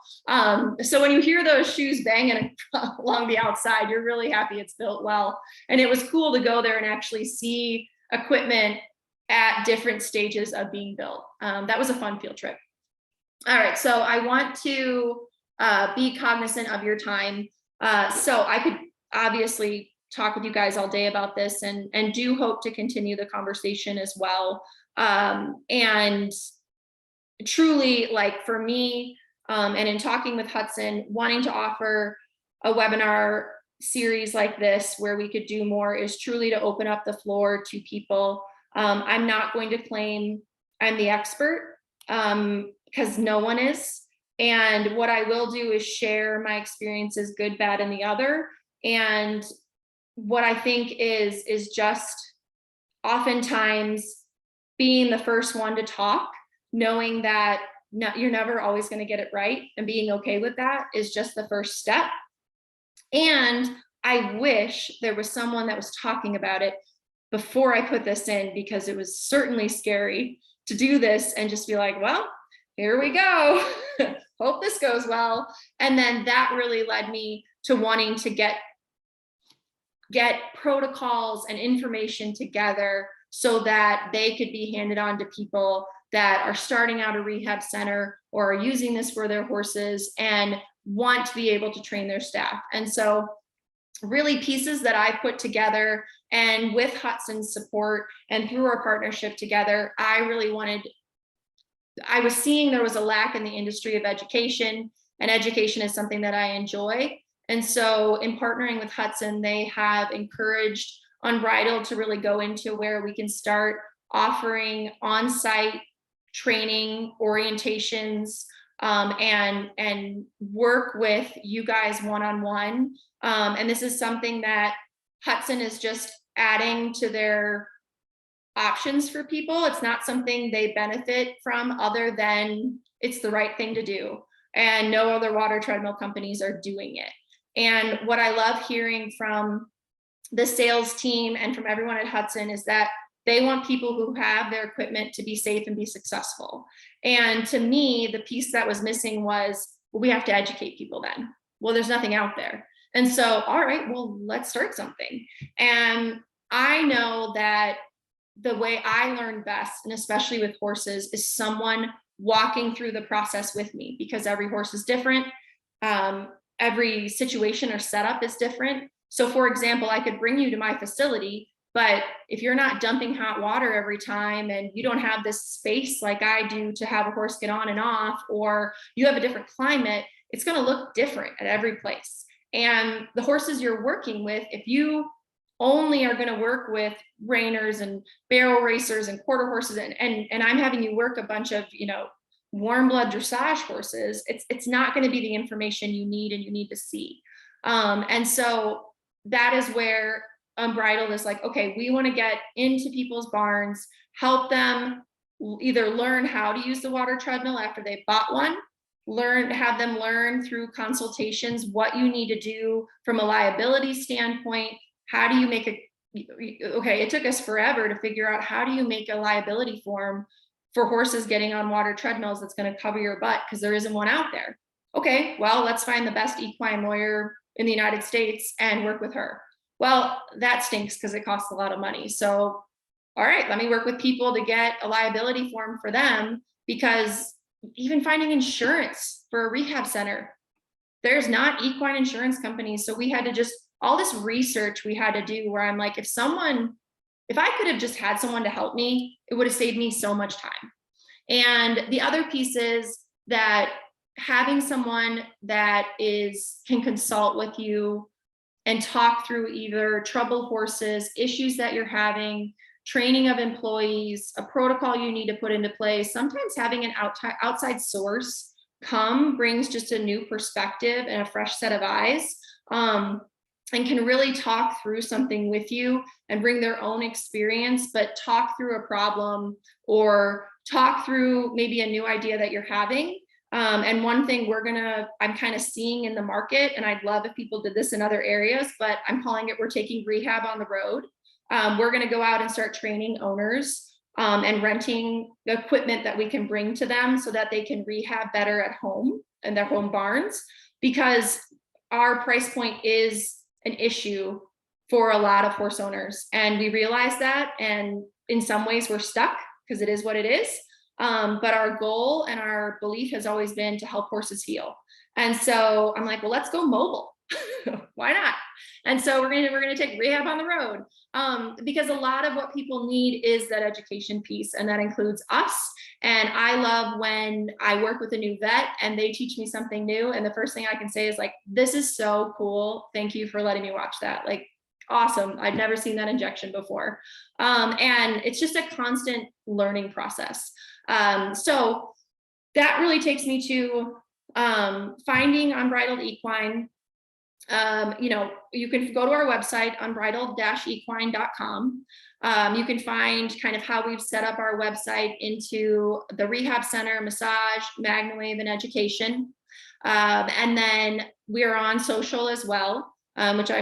S1: So when you hear those shoes banging along the outside, you're really happy it's built well. And it was cool to go there and actually see equipment at different stages of being built. That was a fun field trip. All right, so I want to be cognizant of your time. So I could obviously talk with you guys all day about this, and do hope to continue the conversation as well. And truly, like for me, and in talking with Hudson, wanting to offer a webinar series like this where we could do more is truly to open up the floor to people. I'm not going to claim I'm the expert, because no one is. And what I will do is share my experiences, good, bad, and the other. And what I think is just oftentimes being the first one to talk, knowing that you're never always going to get it right, and being okay with that is just the first step. And I wish there was someone that was talking about it before I put this in, because it was certainly scary to do this and just be like, well, here we go. Hope this goes well. And then that really led me to wanting to get protocols and information together so that they could be handed on to people that are starting out a rehab center or are using this for their horses and want to be able to train their staff. And so really pieces that I put together, and with Hudson's support and through our partnership together, I was seeing there was a lack in the industry of education, and education is something that I enjoy. And so in partnering with Hudson, they have encouraged Unbridled to really go into where we can start offering on-site training, orientations, and work with you guys one-on-one. And this is something that Hudson is just adding to their options for people. It's not something they benefit from other than it's the right thing to do. And no other water treadmill companies are doing it. And what I love hearing from the sales team and from everyone at Hudson is that they want people who have their equipment to be safe and be successful. And to me, the piece that was missing was, well, we have to educate people then. Well, there's nothing out there. And so, all right, well, let's start something. And I know that the way I learn best, and especially with horses, is someone walking through the process with me, because every horse is different. Every situation or setup is different. So for example, I could bring you to my facility, but if you're not dumping hot water every time, and you don't have this space like I do to have a horse get on and off, or you have a different climate, it's going to look different at every place. And the horses you're working with, if you only are going to work with reiners and barrel racers and quarter horses, and I'm having you work a bunch of, warm blood dressage horses, it's not going to be the information you need and you need to see. And so that is where Unbridled is like, okay, we want to get into people's barns, help them either learn how to use the water treadmill after they've bought one, have them learn through consultations what you need to do from a liability standpoint. How do you make okay, it took us forever to figure out how do you make a liability form for horses getting on water treadmills that's going to cover your butt, because there isn't one out there. Okay, well, let's find the best equine lawyer in the United States and work with her. Well, that stinks because it costs a lot of money. So, all right, let me work with people to get a liability form for them, because even finding insurance for a rehab center, there's not equine insurance companies. So we had to just, all this research we had to do, where I'm like, if I could have just had someone to help me, it would have saved me so much time. And the other piece is that having someone that can consult with you and talk through either troubled horses, issues that you're having, training of employees, a protocol you need to put into place. Sometimes having an outside source brings just a new perspective and a fresh set of eyes, and can really talk through something with you and bring their own experience, but talk through a problem or talk through maybe a new idea that you're having. And one thing I'm kind of seeing in the market, and I'd love if people did this in other areas, but I'm calling it, we're taking rehab on the road. We're going to go out and start training owners and renting the equipment that we can bring to them so that they can rehab better at home in their home barns, because our price point is an issue for a lot of horse owners. And we realize that. And in some ways we're stuck because it is what it is. But our goal and our belief has always been to help horses heal. And so I'm like, well, let's go mobile. Why not? And so we're gonna take rehab on the road, because a lot of what people need is that education piece, and that includes us. And I love when I work with a new vet and they teach me something new, and the first thing I can say is like, this is so cool. Thank you for letting me watch that. Like, awesome. I'd never seen that injection before. And it's just a constant learning process. So that really takes me to finding Unbridled Equine. You can go to our website, unbridled-equine.com. You can find kind of how we've set up our website into the rehab center, massage, MagnaWave, and education. And then we're on social as well, which I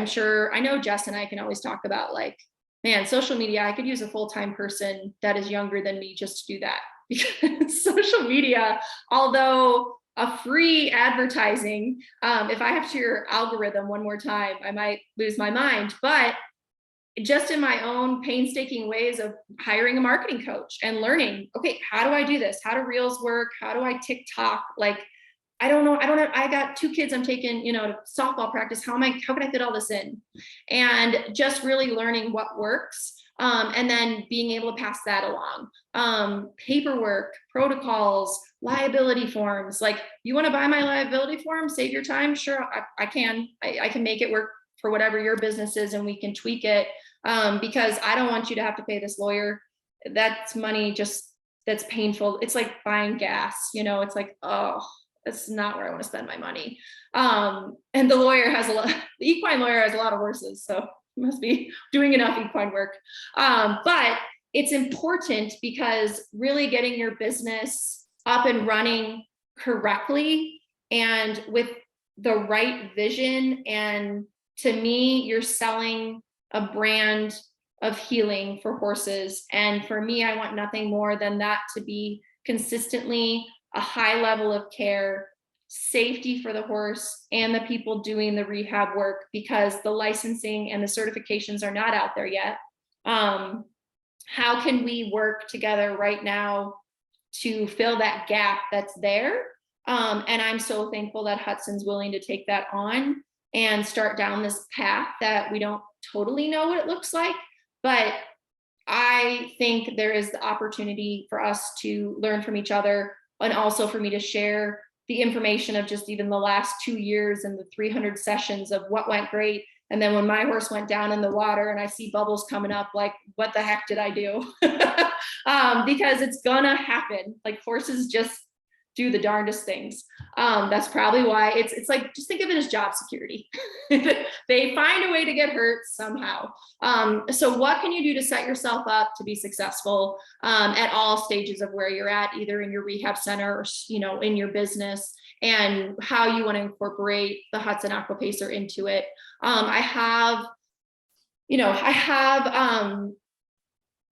S1: know Jess and I can always talk about, like, man, social media, I could use a full-time person that is younger than me just to do that. Because social media, although a free advertising, if I have to your algorithm one more time, I might lose my mind. But just in my own painstaking ways of hiring a marketing coach and learning, okay, how do I do this? How do reels work? How do I TikTok? Like, I don't know. I got 2 kids I'm taking, to softball practice. How can I fit all this in? And just really learning what works. And then being able to pass that along. Paperwork, protocols, liability forms. Like, you want to buy my liability form, save your time? Sure, I can. I can make it work for whatever your business is, and we can tweak it. Because I don't want you to have to pay this lawyer. That's money that's painful. It's like buying gas, it's like, oh, that's not where I want to spend my money. And the equine lawyer has a lot of horses, so must be doing enough equine work. But it's important because really getting your business up and running correctly and with the right vision. And to me, you're selling a brand of healing for horses. And for me, I want nothing more than that to be consistently a high level of care, safety for the horse and the people doing the rehab work, because the licensing and the certifications are not out there yet. How can we work together right now to fill that gap that's there? And I'm so thankful that Hudson's willing to take that on and start down this path that we don't totally know what it looks like, but I think there is the opportunity for us to learn from each other, and also for me to share the information of just even the last 2 years and the 300 sessions of what went great. And then when my horse went down in the water and I see bubbles coming up, like, what the heck did I do? Because it's gonna happen. Like, horses just do the darndest things. That's probably why it's like, just think of it as job security. They find a way to get hurt somehow. So what can you do to set yourself up to be successful at all stages of where you're at, either in your rehab center or in your business, and how you want to incorporate the Hudson Aquapacer into it. I have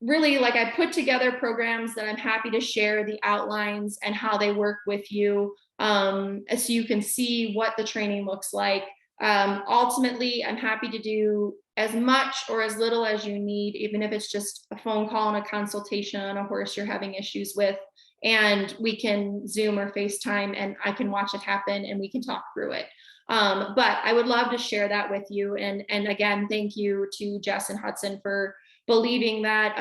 S1: really, like, I put together programs that I'm happy to share the outlines and how they work with you, so you can see what the training looks like. Ultimately, I'm happy to do as much or as little as you need, even if it's just a phone call and a consultation on a horse you're having issues with, and we can Zoom or FaceTime and I can watch it happen and we can talk through it. But I would love to share that with you. And again, thank you to Jess and Hudson for believing that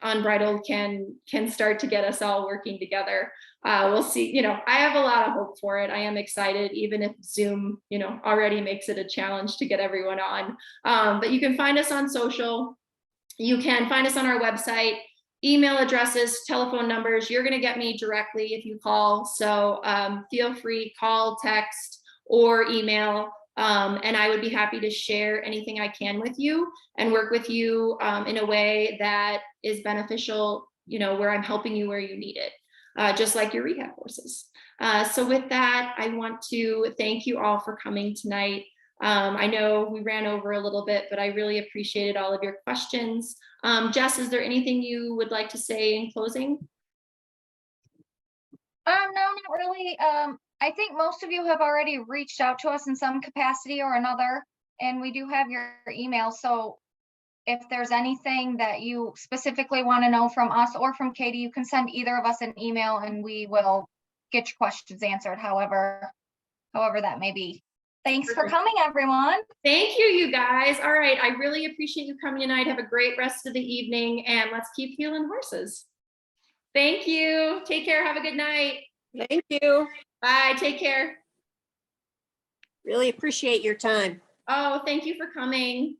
S1: Unbridled can start to get us all working together. We'll see. I have a lot of hope for it. I am excited, even if Zoom, already makes it a challenge to get everyone on. But you can find us on social. You can find us on our website, email addresses, telephone numbers. You're going to get me directly if you call. So feel free, call, text, or email. And I would be happy to share anything I can with you and work with you in a way that is beneficial, where I'm helping you where you need it, just like your rehab horses. So with that, I want to thank you all for coming tonight. I know we ran over a little bit, but I really appreciated all of your questions. Jess, is there anything you would like to say in closing?
S3: No, not really. I think most of you have already reached out to us in some capacity or another, and we do have your email. So if there's anything that you specifically want to know from us or from Katie, you can send either of us an email and we will get your questions answered, however that may be. Thanks for coming, everyone.
S1: Thank you, you guys. All right. I really appreciate you coming tonight. Have a great rest of the evening, and let's keep healing horses. Thank you. Take care. Have a good night.
S2: Thank you.
S1: Bye. Take care.
S2: Really appreciate your time.
S1: Oh, thank you for coming.